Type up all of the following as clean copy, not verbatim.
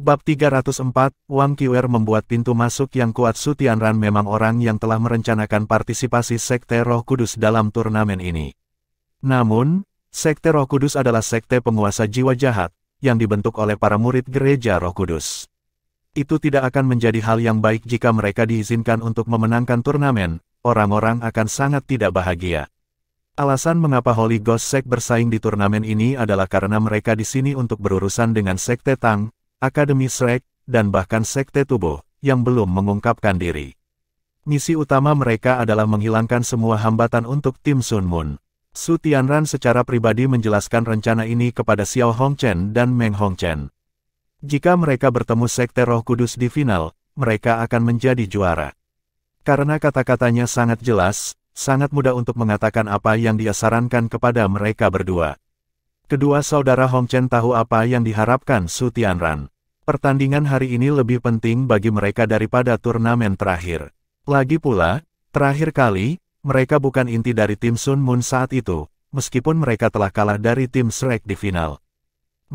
Bab 304, Wang Qiwer membuat pintu masuk yang kuat. Su Tianran memang orang yang telah merencanakan partisipasi Sekte Roh Kudus dalam turnamen ini. Namun, Sekte Roh Kudus adalah sekte penguasa jiwa jahat, yang dibentuk oleh para murid Gereja Roh Kudus. Itu tidak akan menjadi hal yang baik jika mereka diizinkan untuk memenangkan turnamen, orang-orang akan sangat tidak bahagia. Alasan mengapa Holy Ghost Sect bersaing di turnamen ini adalah karena mereka di sini untuk berurusan dengan Sekte Tang, Akademi Shrek, dan bahkan Sekte Tubuh, yang belum mengungkapkan diri. Misi utama mereka adalah menghilangkan semua hambatan untuk tim Sun Moon. Su Tianran secara pribadi menjelaskan rencana ini kepada Xiao Hongchen dan Meng Hongchen. Jika mereka bertemu Sekte Roh Kudus di final, mereka akan menjadi juara. Karena kata-katanya sangat jelas, sangat mudah untuk mengatakan apa yang dia sarankan kepada mereka berdua. Kedua saudara Hongchen tahu apa yang diharapkan Su Tianran. Pertandingan hari ini lebih penting bagi mereka daripada turnamen terakhir. Lagi pula, terakhir kali, mereka bukan inti dari tim Sun Moon saat itu, meskipun mereka telah kalah dari tim Shrek di final.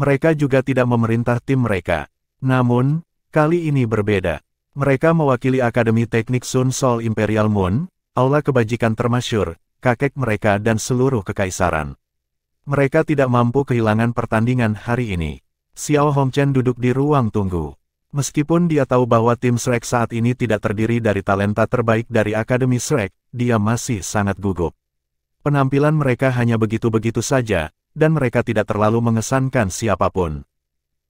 Mereka juga tidak memerintah tim mereka. Namun, kali ini berbeda. Mereka mewakili Akademi Teknik Sun Sol Imperial Moon, aula kebajikan termasyur, kakek mereka dan seluruh kekaisaran. Mereka tidak mampu kehilangan pertandingan hari ini. Xiao Hongchen duduk di ruang tunggu. Meskipun dia tahu bahwa tim Shrek saat ini tidak terdiri dari talenta terbaik dari Akademi Shrek, dia masih sangat gugup. Penampilan mereka hanya begitu-begitu saja, dan mereka tidak terlalu mengesankan siapapun.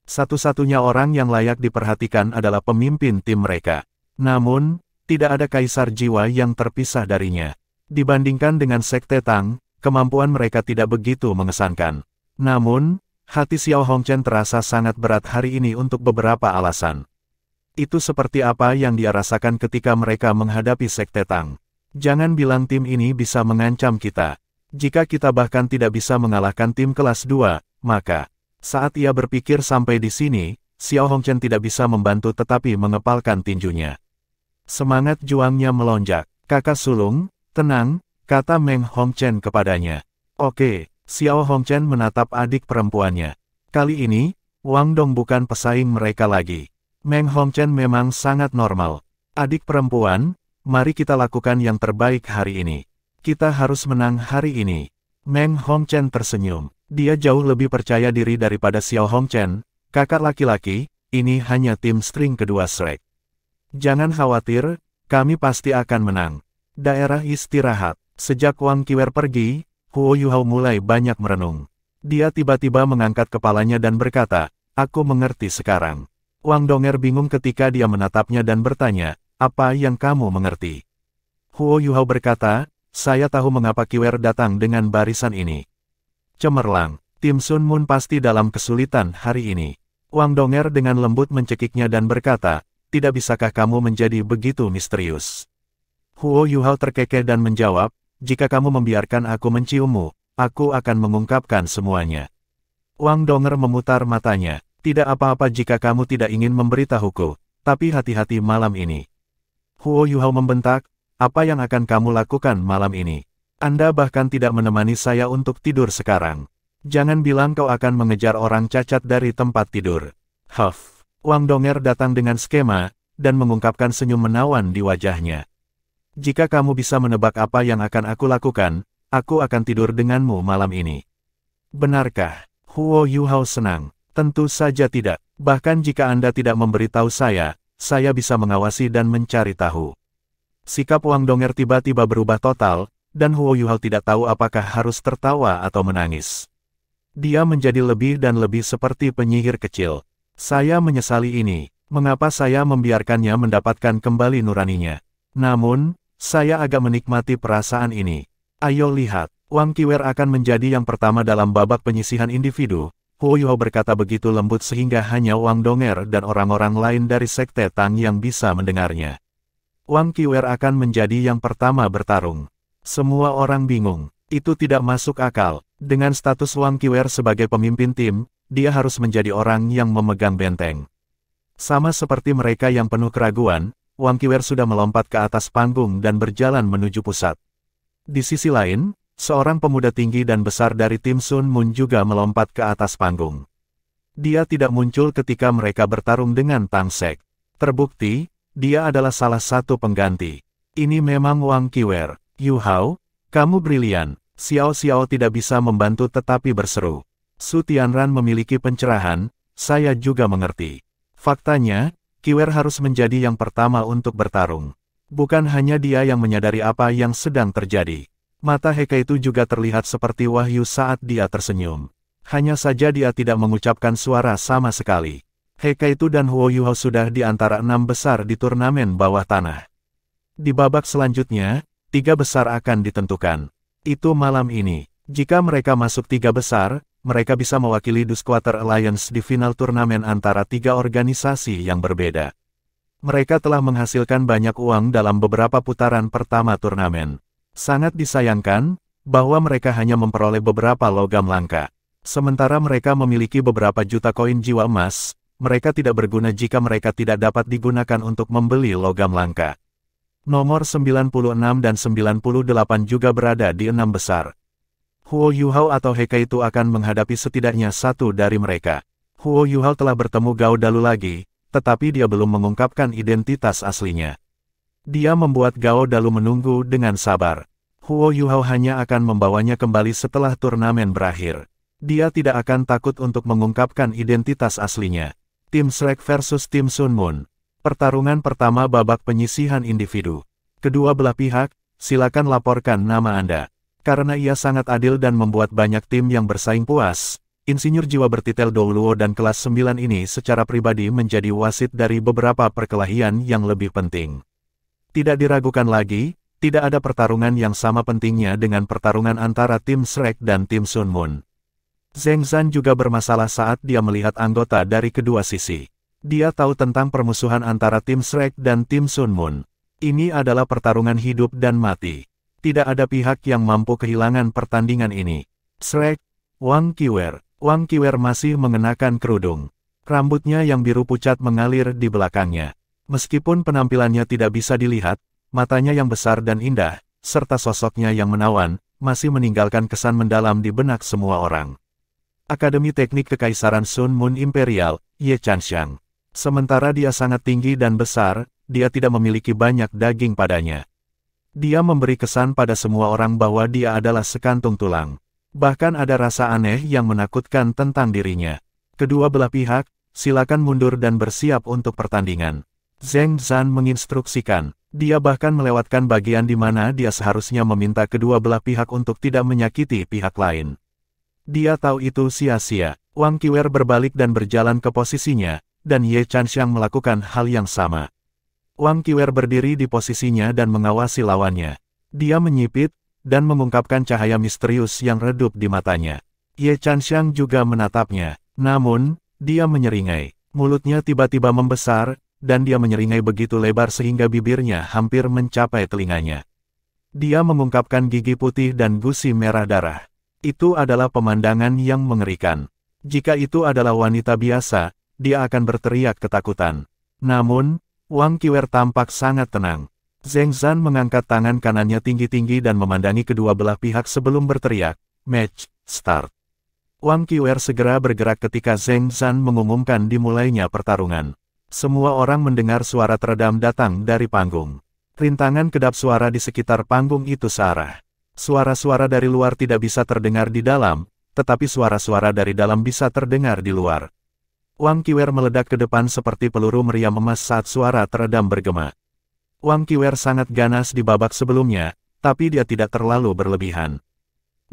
Satu-satunya orang yang layak diperhatikan adalah pemimpin tim mereka. Namun, tidak ada kaisar jiwa yang terpisah darinya. Dibandingkan dengan Sekte Tang, kemampuan mereka tidak begitu mengesankan. Namun, hati Xiao Hongchen terasa sangat berat hari ini untuk beberapa alasan. Itu seperti apa yang dia rasakan ketika mereka menghadapi Sekte Tang. Jangan bilang tim ini bisa mengancam kita. Jika kita bahkan tidak bisa mengalahkan tim kelas 2, maka saat ia berpikir sampai di sini, Xiao Hongchen tidak bisa membantu tetapi mengepalkan tinjunya. Semangat juangnya melonjak. Kakak sulung, tenang, kata Meng Hongchen kepadanya. Oke, Xiao Hongchen menatap adik perempuannya. Kali ini, Wang Dong bukan pesaing mereka lagi. Meng Hongchen memang sangat normal. Adik perempuan, mari kita lakukan yang terbaik hari ini. Kita harus menang hari ini. Meng Hongchen tersenyum. Dia jauh lebih percaya diri daripada Xiao Hongchen. Kakak laki-laki, ini hanya tim string kedua Shrek. Jangan khawatir, kami pasti akan menang. Daerah istirahat. Sejak Wang Qiwer pergi, Huo Yuhao mulai banyak merenung. Dia tiba-tiba mengangkat kepalanya dan berkata, aku mengerti sekarang. Wang Donger bingung ketika dia menatapnya dan bertanya, apa yang kamu mengerti? Huo Yuhao berkata, saya tahu mengapa Qiwer datang dengan barisan ini. Cemerlang, tim Sun Moon pasti dalam kesulitan hari ini. Wang Donger dengan lembut mencekiknya dan berkata, tidak bisakah kamu menjadi begitu misterius? Huo Yuhao terkekeh dan menjawab, jika kamu membiarkan aku menciummu, aku akan mengungkapkan semuanya. Wang Donger memutar matanya, tidak apa-apa jika kamu tidak ingin memberitahuku, tapi hati-hati malam ini. Huo Yuhao membentak, apa yang akan kamu lakukan malam ini? Anda bahkan tidak menemani saya untuk tidur sekarang. Jangan bilang kau akan mengejar orang cacat dari tempat tidur. Huff. Wang Donger datang dengan skema, dan mengungkapkan senyum menawan di wajahnya. Jika kamu bisa menebak apa yang akan aku lakukan, aku akan tidur denganmu malam ini. Benarkah? Huo Yuhao senang. Tentu saja tidak. Bahkan jika Anda tidak memberitahu saya bisa mengawasi dan mencari tahu. Sikap Wang Donger tiba-tiba berubah total, dan Huo Yuhao tidak tahu apakah harus tertawa atau menangis. Dia menjadi lebih dan lebih seperti penyihir kecil. Saya menyesali ini. Mengapa saya membiarkannya mendapatkan kembali nuraninya? Namun, saya agak menikmati perasaan ini. Ayo lihat, Wang Qiwer akan menjadi yang pertama dalam babak penyisihan individu. Huo Yuhao berkata begitu lembut sehingga hanya Wang Donger dan orang-orang lain dari Sekte Tang yang bisa mendengarnya. Wang Qiwer akan menjadi yang pertama bertarung. Semua orang bingung. Itu tidak masuk akal. Dengan status Wang Qiwer sebagai pemimpin tim, dia harus menjadi orang yang memegang benteng. Sama seperti mereka yang penuh keraguan, Wang Qiwer sudah melompat ke atas panggung dan berjalan menuju pusat. Di sisi lain, seorang pemuda tinggi dan besar dari tim Sun Moon juga melompat ke atas panggung. Dia tidak muncul ketika mereka bertarung dengan Tang Sek. Terbukti, dia adalah salah satu pengganti. Ini memang Wang Qiwer. Yu Hao, kamu brilian. Xiao Xiao tidak bisa membantu tetapi berseru. Su Tianran memiliki pencerahan, saya juga mengerti. Faktanya, Qiwer harus menjadi yang pertama untuk bertarung. Bukan hanya dia yang menyadari apa yang sedang terjadi. Mata He Kai itu juga terlihat seperti wahyu saat dia tersenyum. Hanya saja dia tidak mengucapkan suara sama sekali. He Kai itu dan Huo Yuhao sudah di antara 6 besar di turnamen bawah tanah. Di babak selanjutnya, 3 besar akan ditentukan. Itu malam ini. Jika mereka masuk 3 besar, mereka bisa mewakili The Squatter Alliance di final turnamen antara 3 organisasi yang berbeda. Mereka telah menghasilkan banyak uang dalam beberapa putaran pertama turnamen. Sangat disayangkan, bahwa mereka hanya memperoleh beberapa logam langka. Sementara mereka memiliki beberapa juta koin jiwa emas, mereka tidak berguna jika mereka tidak dapat digunakan untuk membeli logam langka. Nomor 96 dan 98 juga berada di 6 besar. Huo Yuhao atau He Kai itu akan menghadapi setidaknya satu dari mereka. Huo Yuhao telah bertemu Gao Dalu lagi, tetapi dia belum mengungkapkan identitas aslinya. Dia membuat Gao Dalu menunggu dengan sabar. Huo Yuhao hanya akan membawanya kembali setelah turnamen berakhir. Dia tidak akan takut untuk mengungkapkan identitas aslinya. Tim Shrek versus Tim Sun Moon. Pertarungan pertama babak penyisihan individu. Kedua belah pihak, silakan laporkan nama Anda. Karena ia sangat adil dan membuat banyak tim yang bersaing puas, insinyur jiwa bertitel Dou Luo dan kelas 9 ini secara pribadi menjadi wasit dari beberapa perkelahian yang lebih penting. Tidak diragukan lagi, tidak ada pertarungan yang sama pentingnya dengan pertarungan antara tim Shrek dan tim Sun Moon. Zheng Zhan juga bermasalah saat dia melihat anggota dari kedua sisi. Dia tahu tentang permusuhan antara tim Shrek dan tim Sun Moon. Ini adalah pertarungan hidup dan mati. Tidak ada pihak yang mampu kehilangan pertandingan ini. Shrek, Wang Qiwer. Wang Qiwer masih mengenakan kerudung. Rambutnya yang biru pucat mengalir di belakangnya. Meskipun penampilannya tidak bisa dilihat, matanya yang besar dan indah, serta sosoknya yang menawan, masih meninggalkan kesan mendalam di benak semua orang. Akademi Teknik Kekaisaran Sun Moon Imperial, Ye Chanxiang. Sementara dia sangat tinggi dan besar, dia tidak memiliki banyak daging padanya. Dia memberi kesan pada semua orang bahwa dia adalah sekantung tulang. Bahkan ada rasa aneh yang menakutkan tentang dirinya. Kedua belah pihak, silakan mundur dan bersiap untuk pertandingan. Zheng Zhan menginstruksikan. Dia bahkan melewatkan bagian di mana dia seharusnya meminta kedua belah pihak untuk tidak menyakiti pihak lain. Dia tahu itu sia-sia. Wang Qiwer berbalik dan berjalan ke posisinya, dan Ye Chanxiang melakukan hal yang sama. Wang Qiwer berdiri di posisinya dan mengawasi lawannya. Dia menyipit, dan mengungkapkan cahaya misterius yang redup di matanya. Ye Chanxiang juga menatapnya, namun, dia menyeringai. Mulutnya tiba-tiba membesar, dan dia menyeringai begitu lebar sehingga bibirnya hampir mencapai telinganya. Dia mengungkapkan gigi putih dan gusi merah darah. Itu adalah pemandangan yang mengerikan. Jika itu adalah wanita biasa, dia akan berteriak ketakutan. Namun, Wang Qiwer tampak sangat tenang. Zheng Zhan mengangkat tangan kanannya tinggi-tinggi dan memandangi kedua belah pihak sebelum berteriak, "Match, start." Wang Qiwer segera bergerak ketika Zheng Zhan mengumumkan dimulainya pertarungan. Semua orang mendengar suara teredam datang dari panggung. Rintangan kedap suara di sekitar panggung itu searah. Suara-suara dari luar tidak bisa terdengar di dalam, tetapi suara-suara dari dalam bisa terdengar di luar. Wang Qiwer meledak ke depan seperti peluru meriam emas saat suara teredam bergema. Wang Qiwer sangat ganas di babak sebelumnya, tapi dia tidak terlalu berlebihan.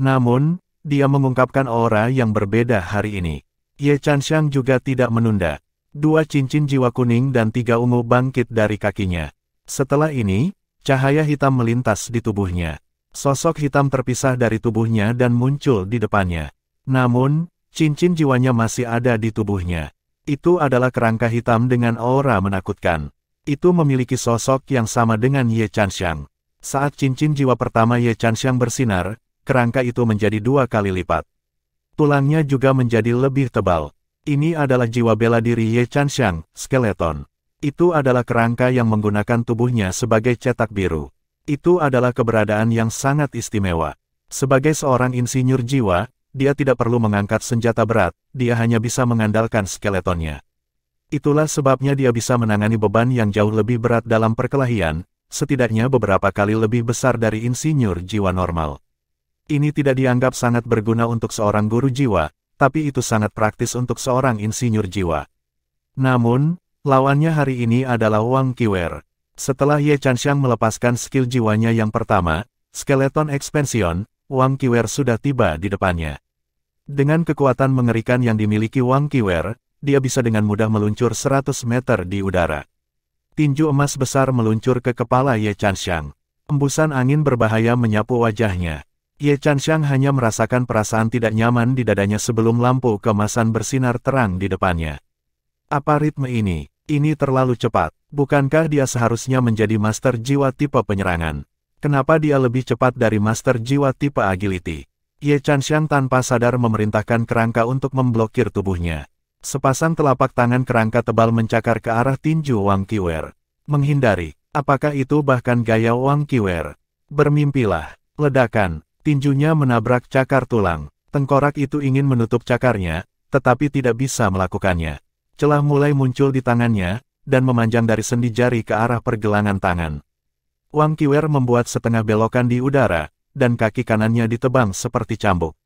Namun, dia mengungkapkan aura yang berbeda hari ini. Ye Chanxiang juga tidak menunda. 2 cincin jiwa kuning dan 3 ungu bangkit dari kakinya. Setelah ini, cahaya hitam melintas di tubuhnya. Sosok hitam terpisah dari tubuhnya dan muncul di depannya. Namun, cincin jiwanya masih ada di tubuhnya. Itu adalah kerangka hitam dengan aura menakutkan. Itu memiliki sosok yang sama dengan Ye Chanxiang. Saat cincin jiwa pertama Ye Chanxiang bersinar, kerangka itu menjadi 2 kali lipat. Tulangnya juga menjadi lebih tebal. Ini adalah jiwa bela diri Ye Chanxiang, skeleton. Itu adalah kerangka yang menggunakan tubuhnya sebagai cetak biru. Itu adalah keberadaan yang sangat istimewa. Sebagai seorang insinyur jiwa, dia tidak perlu mengangkat senjata berat, dia hanya bisa mengandalkan skeletonnya. Itulah sebabnya dia bisa menangani beban yang jauh lebih berat dalam perkelahian, setidaknya beberapa kali lebih besar dari insinyur jiwa normal. Ini tidak dianggap sangat berguna untuk seorang guru jiwa, tapi itu sangat praktis untuk seorang insinyur jiwa. Namun, lawannya hari ini adalah Wang Qiwer. Setelah Ye Chanxiang melepaskan skill jiwanya yang pertama, Skeleton Expansion, Wang Qiwer sudah tiba di depannya. Dengan kekuatan mengerikan yang dimiliki Wang Qiwer, dia bisa dengan mudah meluncur 100 meter di udara. Tinju emas besar meluncur ke kepala Ye Chanxiang. Embusan angin berbahaya menyapu wajahnya. Ye Chanxiang hanya merasakan perasaan tidak nyaman di dadanya sebelum lampu keemasan bersinar terang di depannya. Apa ritme ini? Ini terlalu cepat. Bukankah dia seharusnya menjadi master jiwa tipe penyerangan? Kenapa dia lebih cepat dari master jiwa tipe agility? Ye Chanxiang tanpa sadar memerintahkan kerangka untuk memblokir tubuhnya. Sepasang telapak tangan kerangka tebal mencakar ke arah tinju Wang Qiwer. Menghindari. Apakah itu bahkan gaya Wang Qiwer? Bermimpilah. Ledakan. Tinjunya menabrak cakar tulang. Tengkorak itu ingin menutup cakarnya, tetapi tidak bisa melakukannya. Celah mulai muncul di tangannya, dan memanjang dari sendi jari ke arah pergelangan tangan. Wang Qiwer membuat setengah belokan di udara, dan kaki kanannya ditebang seperti cambuk.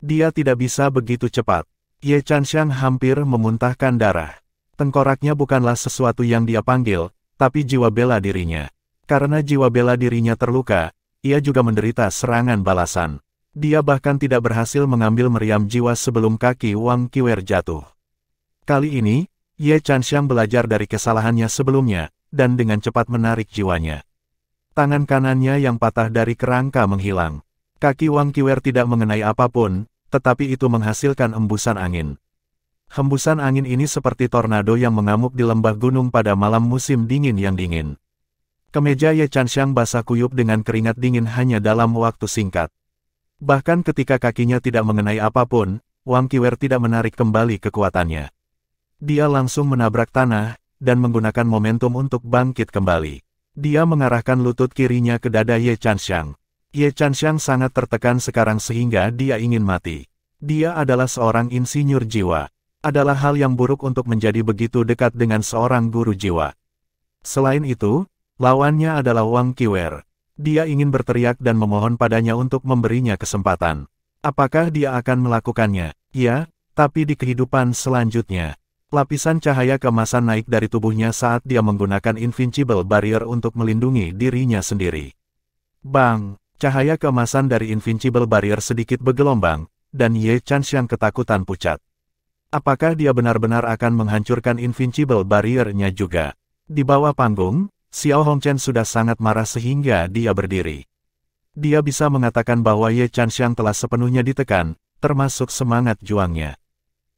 Dia tidak bisa begitu cepat. Ye Chanxiang hampir memuntahkan darah. Tengkoraknya bukanlah sesuatu yang dia panggil, tapi jiwa bela dirinya. Karena jiwa bela dirinya terluka, ia juga menderita serangan balasan. Dia bahkan tidak berhasil mengambil meriam jiwa sebelum kaki Wang Qiwer jatuh. Kali ini, Ye Chanxiang belajar dari kesalahannya sebelumnya, dan dengan cepat menarik jiwanya. Tangan kanannya yang patah dari kerangka menghilang. Kaki Wang Qiwer tidak mengenai apapun, tetapi itu menghasilkan embusan angin. Hembusan angin ini seperti tornado yang mengamuk di lembah gunung pada malam musim dingin yang dingin. Kemeja Ye Chanxiang basah kuyup dengan keringat dingin hanya dalam waktu singkat. Bahkan ketika kakinya tidak mengenai apapun, Wang Qiwer tidak menarik kembali kekuatannya. Dia langsung menabrak tanah, dan menggunakan momentum untuk bangkit kembali. Dia mengarahkan lutut kirinya ke dada Ye Chanxiang. Ye Chanxiang sangat tertekan sekarang sehingga dia ingin mati. Dia adalah seorang insinyur jiwa. Adalah hal yang buruk untuk menjadi begitu dekat dengan seorang guru jiwa. Selain itu, lawannya adalah Wang Qiwer. Dia ingin berteriak dan memohon padanya untuk memberinya kesempatan. Apakah dia akan melakukannya? Ya, tapi di kehidupan selanjutnya. Lapisan cahaya keemasan naik dari tubuhnya saat dia menggunakan Invincible Barrier untuk melindungi dirinya sendiri. Bang! Cahaya keemasan dari Invincible Barrier sedikit bergelombang, dan Ye Chanxiang ketakutan pucat. Apakah dia benar-benar akan menghancurkan Invincible Barrier-nya juga? Di bawah panggung, Xiao Hongchen sudah sangat marah sehingga dia berdiri. Dia bisa mengatakan bahwa Ye Chanxiang telah sepenuhnya ditekan, termasuk semangat juangnya.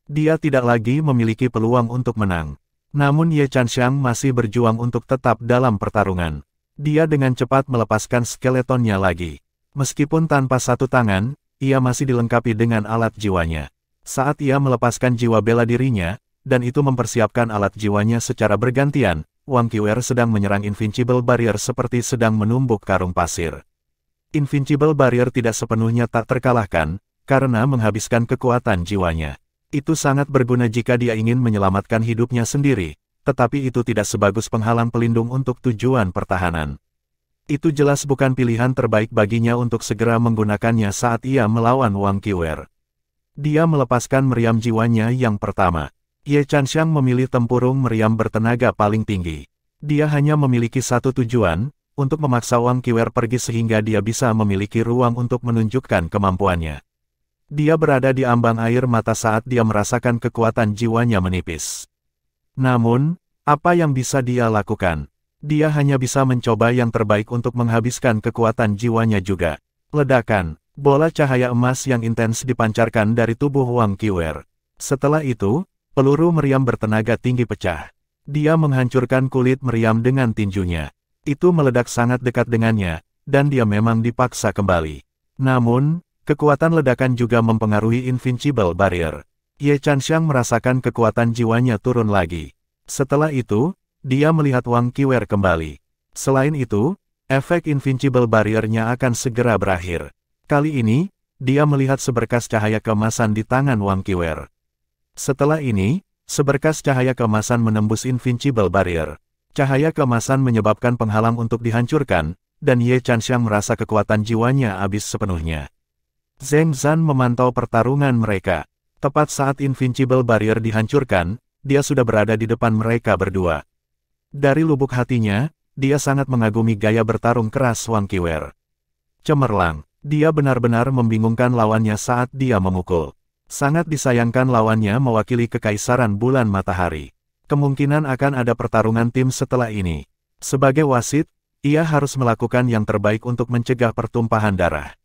Dia tidak lagi memiliki peluang untuk menang. Namun Ye Chanxiang masih berjuang untuk tetap dalam pertarungan. Dia dengan cepat melepaskan skeletonnya lagi. Meskipun tanpa satu tangan, ia masih dilengkapi dengan alat jiwanya. Saat ia melepaskan jiwa bela dirinya, dan itu mempersiapkan alat jiwanya secara bergantian, Wang Qiwer sedang menyerang Invincible Barrier seperti sedang menumbuk karung pasir. Invincible Barrier tidak sepenuhnya tak terkalahkan, karena menghabiskan kekuatan jiwanya. Itu sangat berguna jika dia ingin menyelamatkan hidupnya sendiri. Tetapi itu tidak sebagus penghalang pelindung untuk tujuan pertahanan. Itu jelas bukan pilihan terbaik baginya untuk segera menggunakannya saat ia melawan Wang Qiwer. Dia melepaskan meriam jiwanya yang pertama. Ye Chanxiang memilih tempurung meriam bertenaga paling tinggi. Dia hanya memiliki satu tujuan, untuk memaksa Wang Qiwer pergi sehingga dia bisa memiliki ruang untuk menunjukkan kemampuannya. Dia berada di ambang air mata saat dia merasakan kekuatan jiwanya menipis. Namun, apa yang bisa dia lakukan? Dia hanya bisa mencoba yang terbaik untuk menghabiskan kekuatan jiwanya juga. Ledakan, bola cahaya emas yang intens dipancarkan dari tubuh Wang Qiwer. Setelah itu, peluru meriam bertenaga tinggi pecah. Dia menghancurkan kulit meriam dengan tinjunya. Itu meledak sangat dekat dengannya, dan dia memang dipaksa kembali. Namun, kekuatan ledakan juga mempengaruhi Invincible Barrier. Ye Chanxiang merasakan kekuatan jiwanya turun lagi. Setelah itu, dia melihat Wang Qiwer kembali. Selain itu, efek Invincible Barrier-nya akan segera berakhir. Kali ini, dia melihat seberkas cahaya keemasan di tangan Wang Qiwer. Setelah ini, seberkas cahaya keemasan menembus Invincible Barrier. Cahaya keemasan menyebabkan penghalang untuk dihancurkan, dan Ye Chanxiang merasa kekuatan jiwanya habis sepenuhnya. Zheng Zan memantau pertarungan mereka. Tepat saat Invincible Barrier dihancurkan, dia sudah berada di depan mereka berdua. Dari lubuk hatinya, dia sangat mengagumi gaya bertarung keras Wang Qiwer. Cemerlang, dia benar-benar membingungkan lawannya saat dia memukul. Sangat disayangkan lawannya mewakili Kekaisaran Bulan Matahari. Kemungkinan akan ada pertarungan tim setelah ini. Sebagai wasit, ia harus melakukan yang terbaik untuk mencegah pertumpahan darah.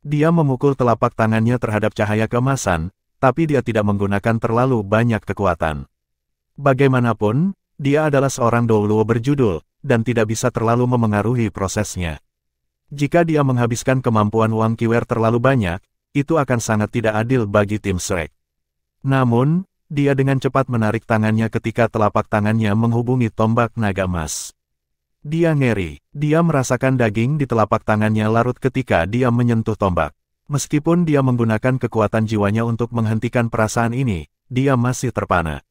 Dia memukul telapak tangannya terhadap cahaya keemasan, tapi dia tidak menggunakan terlalu banyak kekuatan. Bagaimanapun, dia adalah seorang Douluo berjudul, dan tidak bisa terlalu memengaruhi prosesnya. Jika dia menghabiskan kemampuan Wang Qiwer terlalu banyak, itu akan sangat tidak adil bagi tim Shrek. Namun, dia dengan cepat menarik tangannya ketika telapak tangannya menghubungi tombak naga emas. Dia ngeri, dia merasakan daging di telapak tangannya larut ketika dia menyentuh tombak. Meskipun dia menggunakan kekuatan jiwanya untuk menghentikan perasaan ini, dia masih terpana.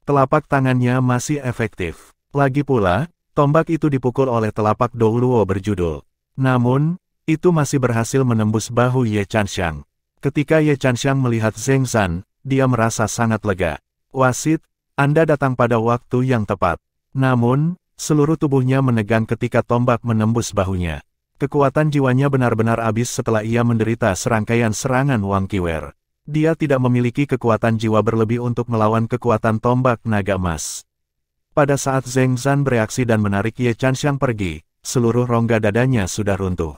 Telapak tangannya masih efektif. Lagi pula, tombak itu dipukul oleh telapak Douluo berjudul. Namun, itu masih berhasil menembus bahu Ye Chanxiang. Ketika Ye Chanxiang melihat Zheng Zan, dia merasa sangat lega. Wasit, Anda datang pada waktu yang tepat. Namun, seluruh tubuhnya menegang ketika tombak menembus bahunya. Kekuatan jiwanya benar-benar habis setelah ia menderita serangkaian serangan Wang Qiwer. Dia tidak memiliki kekuatan jiwa berlebih untuk melawan kekuatan tombak naga emas. Pada saat Zheng Zan bereaksi dan menarik Ye Chanxiang pergi, seluruh rongga dadanya sudah runtuh.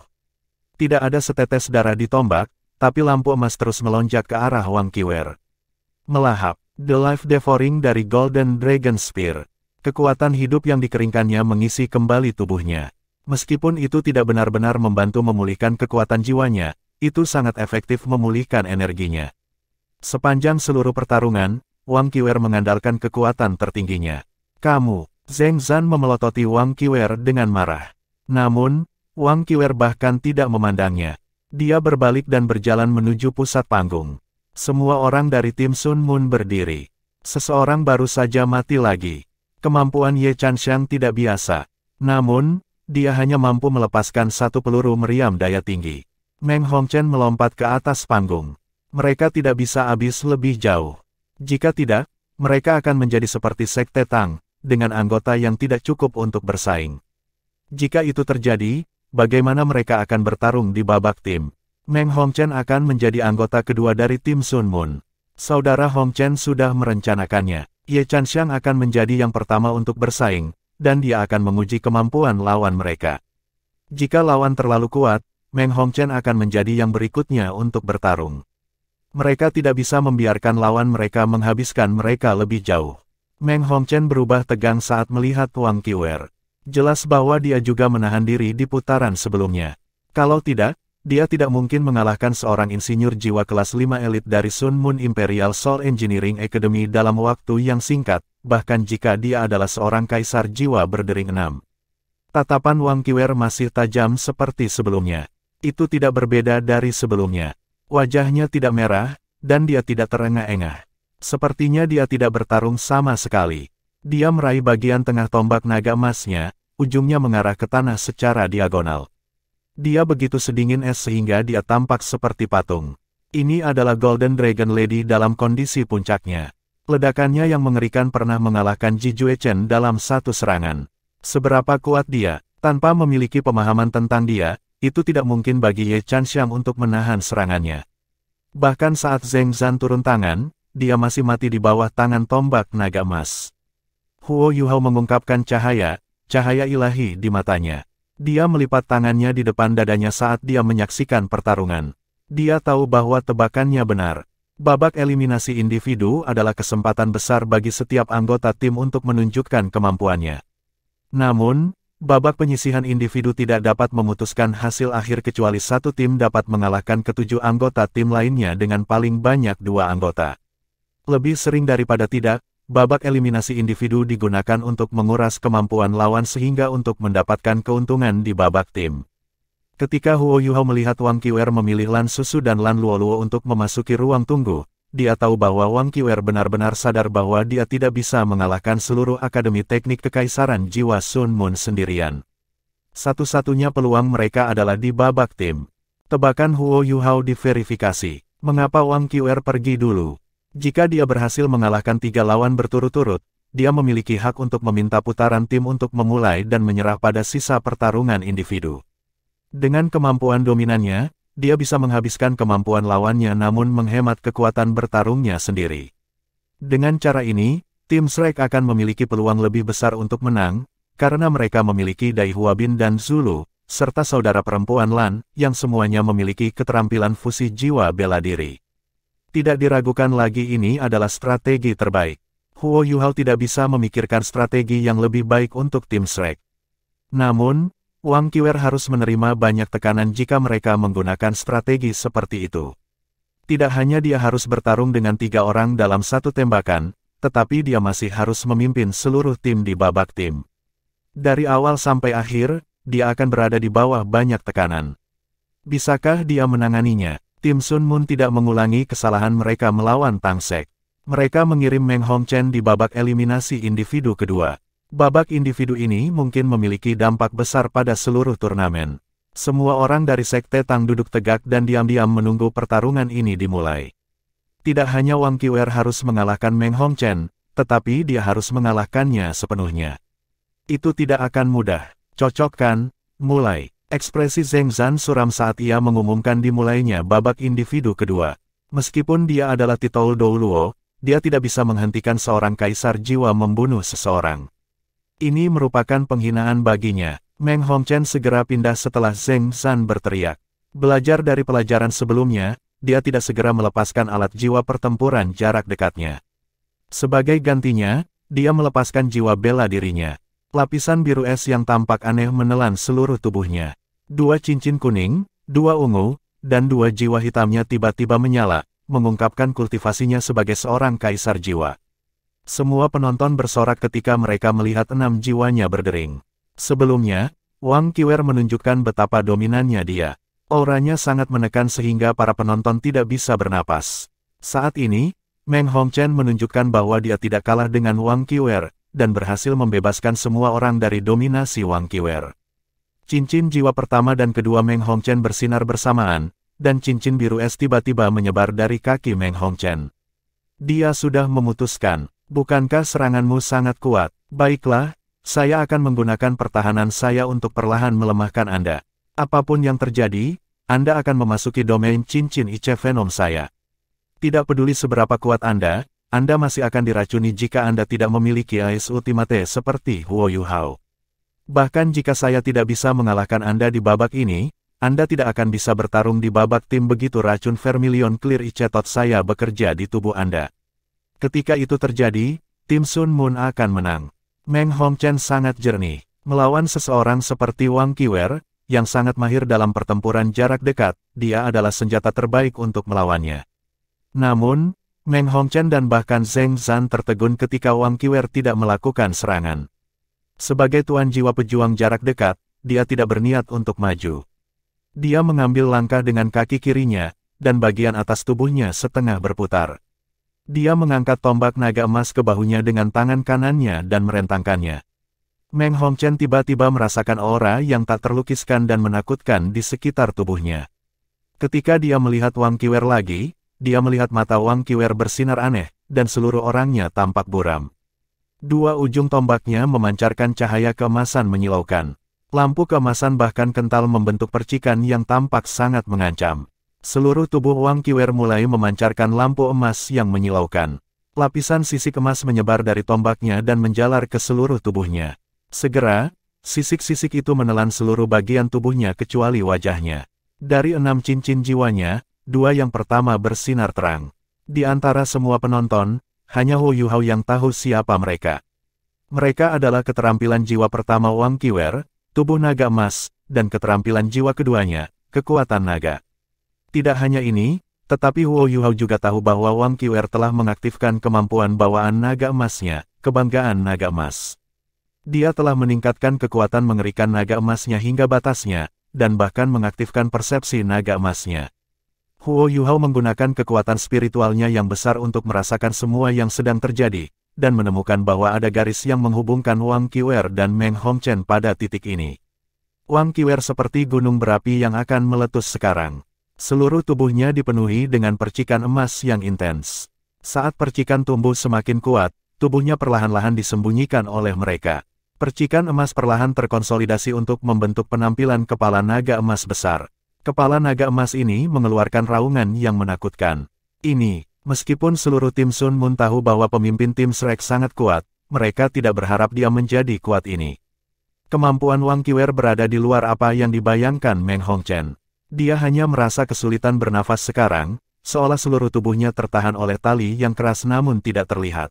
Tidak ada setetes darah di tombak, tapi lampu emas terus melonjak ke arah Wang Qiwer. Melahap, The Life Devouring dari Golden Dragon Spear. Kekuatan hidup yang dikeringkannya mengisi kembali tubuhnya. Meskipun itu tidak benar-benar membantu memulihkan kekuatan jiwanya, itu sangat efektif memulihkan energinya. Sepanjang seluruh pertarungan, Wang Qiwer mengandalkan kekuatan tertingginya. Kamu, Zheng Zan memelototi Wang Qiwer dengan marah. Namun, Wang Qiwer bahkan tidak memandangnya. Dia berbalik dan berjalan menuju pusat panggung. Semua orang dari tim Sun Moon berdiri. Seseorang baru saja mati lagi. Kemampuan Ye Chanxiang tidak biasa. Namun, dia hanya mampu melepaskan satu peluru meriam daya tinggi. Meng Hongchen melompat ke atas panggung. Mereka tidak bisa habis lebih jauh. Jika tidak, mereka akan menjadi seperti Sekte Tang, dengan anggota yang tidak cukup untuk bersaing. Jika itu terjadi, bagaimana mereka akan bertarung di babak tim? Meng Hongchen akan menjadi anggota kedua dari tim Sun Moon. Saudara Hongchen sudah merencanakannya. Ye Chanxiang akan menjadi yang pertama untuk bersaing, dan dia akan menguji kemampuan lawan mereka. Jika lawan terlalu kuat, Meng Hongchen akan menjadi yang berikutnya untuk bertarung. Mereka tidak bisa membiarkan lawan mereka menghabiskan mereka lebih jauh. Meng Hongchen berubah tegang saat melihat Wang Qiwer. Jelas bahwa dia juga menahan diri di putaran sebelumnya. Kalau tidak, dia tidak mungkin mengalahkan seorang insinyur jiwa kelas 5 elit dari Sun Moon Imperial Soul Engineering Academy dalam waktu yang singkat, bahkan jika dia adalah seorang kaisar jiwa berdering 6. Tatapan Wang Qiwer masih tajam seperti sebelumnya. Itu tidak berbeda dari sebelumnya. Wajahnya tidak merah, dan dia tidak terengah-engah. Sepertinya dia tidak bertarung sama sekali. Dia meraih bagian tengah tombak naga emasnya, ujungnya mengarah ke tanah secara diagonal. Dia begitu sedingin es sehingga dia tampak seperti patung. Ini adalah Golden Dragon Lady dalam kondisi puncaknya. Ledakannya yang mengerikan pernah mengalahkan Ji Juechen dalam satu serangan. Seberapa kuat dia, tanpa memiliki pemahaman tentang dia, itu tidak mungkin bagi Ye Chanxiang untuk menahan serangannya. Bahkan saat Zheng Zan turun tangan, dia masih mati di bawah tangan tombak naga emas. Huo Yuhao mengungkapkan cahaya ilahi di matanya. Dia melipat tangannya di depan dadanya saat dia menyaksikan pertarungan. Dia tahu bahwa tebakannya benar. Babak eliminasi individu adalah kesempatan besar bagi setiap anggota tim untuk menunjukkan kemampuannya. Namun, babak penyisihan individu tidak dapat memutuskan hasil akhir kecuali satu tim dapat mengalahkan ketujuh anggota tim lainnya dengan paling banyak 2 anggota. Lebih sering daripada tidak, babak eliminasi individu digunakan untuk menguras kemampuan lawan sehingga untuk mendapatkan keuntungan di babak tim. Ketika Huo Yuhao melihat Wang Qiwer memilih Lan Susu dan Lan Luoluo untuk memasuki ruang tunggu, dia tahu bahwa Wang Qiwer benar-benar sadar bahwa dia tidak bisa mengalahkan seluruh Akademi Teknik Kekaisaran Jiwa Sun Moon sendirian. Satu-satunya peluang mereka adalah di babak tim. Tebakan Huo Yuhao diverifikasi. Mengapa Wang Qiwer pergi dulu? Jika dia berhasil mengalahkan 3 lawan berturut-turut, dia memiliki hak untuk meminta putaran tim untuk memulai dan menyerah pada sisa pertarungan individu. Dengan kemampuan dominannya, dia bisa menghabiskan kemampuan lawannya namun menghemat kekuatan bertarungnya sendiri. Dengan cara ini, tim Shrek akan memiliki peluang lebih besar untuk menang, karena mereka memiliki Dai Huabin dan Zulu, serta saudara perempuan Lan, yang semuanya memiliki keterampilan fusi jiwa bela diri. Tidak diragukan lagi ini adalah strategi terbaik. Huo Yuhao tidak bisa memikirkan strategi yang lebih baik untuk tim Shrek. Namun, Wang Qiwer harus menerima banyak tekanan jika mereka menggunakan strategi seperti itu. Tidak hanya dia harus bertarung dengan 3 orang dalam satu tembakan, tetapi dia masih harus memimpin seluruh tim di babak tim. Dari awal sampai akhir, dia akan berada di bawah banyak tekanan. Bisakah dia menanganinya? Tim Sun Moon tidak mengulangi kesalahan mereka melawan Tang Sek. Mereka mengirim Meng Hongchen di babak eliminasi individu kedua. Babak individu ini mungkin memiliki dampak besar pada seluruh turnamen. Semua orang dari Sekte Tang duduk tegak dan diam-diam menunggu pertarungan ini dimulai. Tidak hanya Wang Qiwer harus mengalahkan Meng Hongchen, tetapi dia harus mengalahkannya sepenuhnya. Itu tidak akan mudah. Cocok kan? Mulai. Ekspresi Zheng Zan suram saat ia mengumumkan dimulainya babak individu kedua. Meskipun dia adalah Titoul Douluo, dia tidak bisa menghentikan seorang kaisar jiwa membunuh seseorang. Ini merupakan penghinaan baginya. Meng Hongchen segera pindah setelah Zheng Zan berteriak. Belajar dari pelajaran sebelumnya, dia tidak segera melepaskan alat jiwa pertempuran jarak dekatnya. Sebagai gantinya, dia melepaskan jiwa bela dirinya. Lapisan biru es yang tampak aneh menelan seluruh tubuhnya. 2 cincin kuning, 2 ungu, dan 2 jiwa hitamnya tiba-tiba menyala, mengungkapkan kultivasinya sebagai seorang kaisar jiwa. Semua penonton bersorak ketika mereka melihat 6 jiwanya berdering. Sebelumnya, Wang Qiwer menunjukkan betapa dominannya dia. Auranya sangat menekan sehingga para penonton tidak bisa bernapas. Saat ini, Meng Hongchen menunjukkan bahwa dia tidak kalah dengan Wang Qiwer, dan berhasil membebaskan semua orang dari dominasi Wang Qiwer. Cincin jiwa pertama dan kedua Meng Hongchen bersinar bersamaan, dan cincin biru es tiba-tiba menyebar dari kaki Meng Hongchen. Dia sudah memutuskan. Bukankah seranganmu sangat kuat? Baiklah, saya akan menggunakan pertahanan saya untuk perlahan melemahkan Anda. Apapun yang terjadi, Anda akan memasuki domain cincin Ice Venom saya. Tidak peduli seberapa kuat Anda masih akan diracuni jika Anda tidak memiliki Ace Ultimate seperti Huo Yuhao. Bahkan jika saya tidak bisa mengalahkan Anda di babak ini, Anda tidak akan bisa bertarung di babak tim begitu racun Vermilion Clear Icetot saya bekerja di tubuh Anda. Ketika itu terjadi, tim Sun Moon akan menang. Meng Hongchen sangat jernih. Melawan seseorang seperti Wang Qiwer, yang sangat mahir dalam pertempuran jarak dekat, dia adalah senjata terbaik untuk melawannya. Namun, Meng Hongchen dan bahkan Zheng Zan tertegun ketika Wang Qiwer tidak melakukan serangan. Sebagai tuan jiwa pejuang jarak dekat, dia tidak berniat untuk maju. Dia mengambil langkah dengan kaki kirinya, dan bagian atas tubuhnya setengah berputar. Dia mengangkat tombak naga emas ke bahunya dengan tangan kanannya dan merentangkannya. Meng Hongchen tiba-tiba merasakan aura yang tak terlukiskan dan menakutkan di sekitar tubuhnya. Ketika dia melihat Wang Qiwer lagi, dia melihat mata Wang Qiwer bersinar aneh, dan seluruh orangnya tampak buram. 2 ujung tombaknya memancarkan cahaya keemasan menyilaukan. Lampu keemasan bahkan kental membentuk percikan yang tampak sangat mengancam. Seluruh tubuh Wang Qiwer mulai memancarkan lampu emas yang menyilaukan. Lapisan sisik emas menyebar dari tombaknya dan menjalar ke seluruh tubuhnya. Segera, sisik-sisik itu menelan seluruh bagian tubuhnya kecuali wajahnya. Dari 6 cincin jiwanya, 2 yang pertama bersinar terang. Di antara semua penonton, hanya Huo Yuhao yang tahu siapa mereka. Mereka adalah keterampilan jiwa pertama Wang Qiwer, tubuh naga emas, dan keterampilan jiwa keduanya, kekuatan naga. Tidak hanya ini, tetapi Huo Yuhao juga tahu bahwa Wang Qiwer telah mengaktifkan kemampuan bawaan naga emasnya, kebanggaan naga emas. Dia telah meningkatkan kekuatan mengerikan naga emasnya hingga batasnya, dan bahkan mengaktifkan persepsi naga emasnya. Huo Yuhao menggunakan kekuatan spiritualnya yang besar untuk merasakan semua yang sedang terjadi, dan menemukan bahwa ada garis yang menghubungkan Wang Qiwer dan Meng Hongchen pada titik ini. Wang Qiwer seperti gunung berapi yang akan meletus sekarang. Seluruh tubuhnya dipenuhi dengan percikan emas yang intens. Saat percikan tumbuh semakin kuat, tubuhnya perlahan-lahan disembunyikan oleh mereka. Percikan emas perlahan terkonsolidasi untuk membentuk penampilan kepala naga emas besar. Kepala naga emas ini mengeluarkan raungan yang menakutkan. Ini, meskipun seluruh tim Sun Moon tahu bahwa pemimpin tim Shrek sangat kuat, mereka tidak berharap dia menjadi kuat ini. Kemampuan Wang Qiwer berada di luar apa yang dibayangkan Meng Hongchen. Dia hanya merasa kesulitan bernafas sekarang, seolah seluruh tubuhnya tertahan oleh tali yang keras namun tidak terlihat.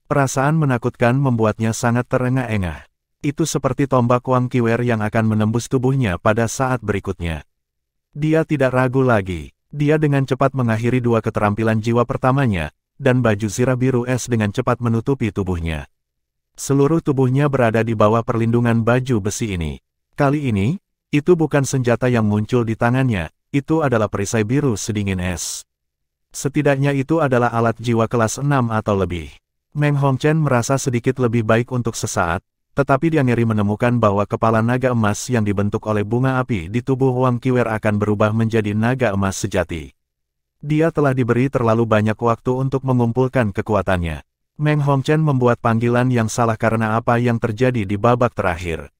Perasaan menakutkan membuatnya sangat terengah-engah. Itu seperti tombak Wang Qiwer yang akan menembus tubuhnya pada saat berikutnya. Dia tidak ragu lagi. Dia dengan cepat mengakhiri dua keterampilan jiwa pertamanya, dan baju zirah biru es dengan cepat menutupi tubuhnya. Seluruh tubuhnya berada di bawah perlindungan baju besi ini. Kali ini, itu bukan senjata yang muncul di tangannya, itu adalah perisai biru sedingin es. Setidaknya itu adalah alat jiwa kelas 6 atau lebih. Meng Hongchen merasa sedikit lebih baik untuk sesaat, tetapi dia ngeri menemukan bahwa kepala naga emas yang dibentuk oleh bunga api di tubuh Wang Qiwer akan berubah menjadi naga emas sejati. Dia telah diberi terlalu banyak waktu untuk mengumpulkan kekuatannya. Meng Hongchen membuat panggilan yang salah karena apa yang terjadi di babak terakhir.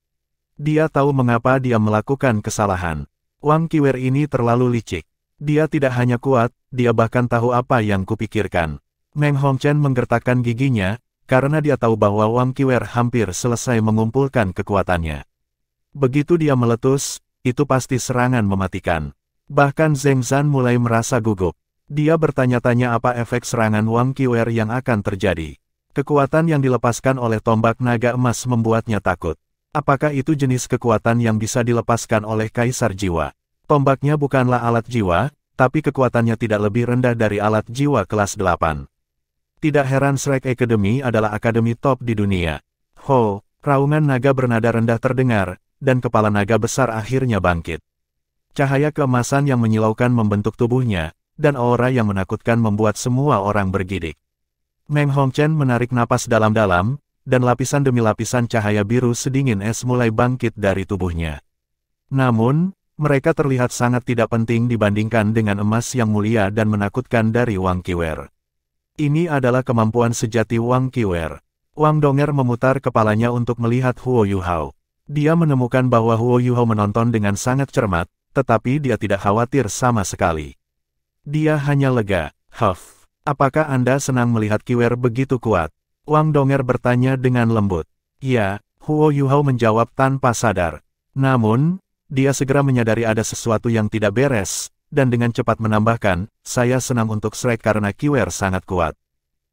Dia tahu mengapa dia melakukan kesalahan. Wang Qiwer ini terlalu licik. Dia tidak hanya kuat, dia bahkan tahu apa yang kupikirkan. Meng Hongchen menggertakkan giginya, karena dia tahu bahwa Wang Qiwer hampir selesai mengumpulkan kekuatannya. Begitu dia meletus, itu pasti serangan mematikan. Bahkan Zheng Zan mulai merasa gugup. Dia bertanya-tanya apa efek serangan Wang Qiwer yang akan terjadi. Kekuatan yang dilepaskan oleh tombak naga emas membuatnya takut. Apakah itu jenis kekuatan yang bisa dilepaskan oleh Kaisar Jiwa? Tombaknya bukanlah alat jiwa, tapi kekuatannya tidak lebih rendah dari alat jiwa kelas 8. Tidak heran Shrek Academy adalah akademi top di dunia. Ho, raungan naga bernada rendah terdengar, dan kepala naga besar akhirnya bangkit. Cahaya keemasan yang menyilaukan membentuk tubuhnya, dan aura yang menakutkan membuat semua orang bergidik. Meng Hongchen menarik napas dalam-dalam, dan lapisan demi lapisan cahaya biru sedingin es mulai bangkit dari tubuhnya. Namun, mereka terlihat sangat tidak penting dibandingkan dengan emas yang mulia dan menakutkan dari Wang Qiwer. Ini adalah kemampuan sejati Wang Qiwer. Wang Donger memutar kepalanya untuk melihat Huo Yuhao. Dia menemukan bahwa Huo Yuhao menonton dengan sangat cermat, tetapi dia tidak khawatir sama sekali. Dia hanya lega. Huff, apakah Anda senang melihat Qiwer begitu kuat? Wang Donger bertanya dengan lembut. Ya, Huo Yuhao menjawab tanpa sadar. Namun, dia segera menyadari ada sesuatu yang tidak beres, dan dengan cepat menambahkan, saya senang untuk Shrek karena Qiwer sangat kuat.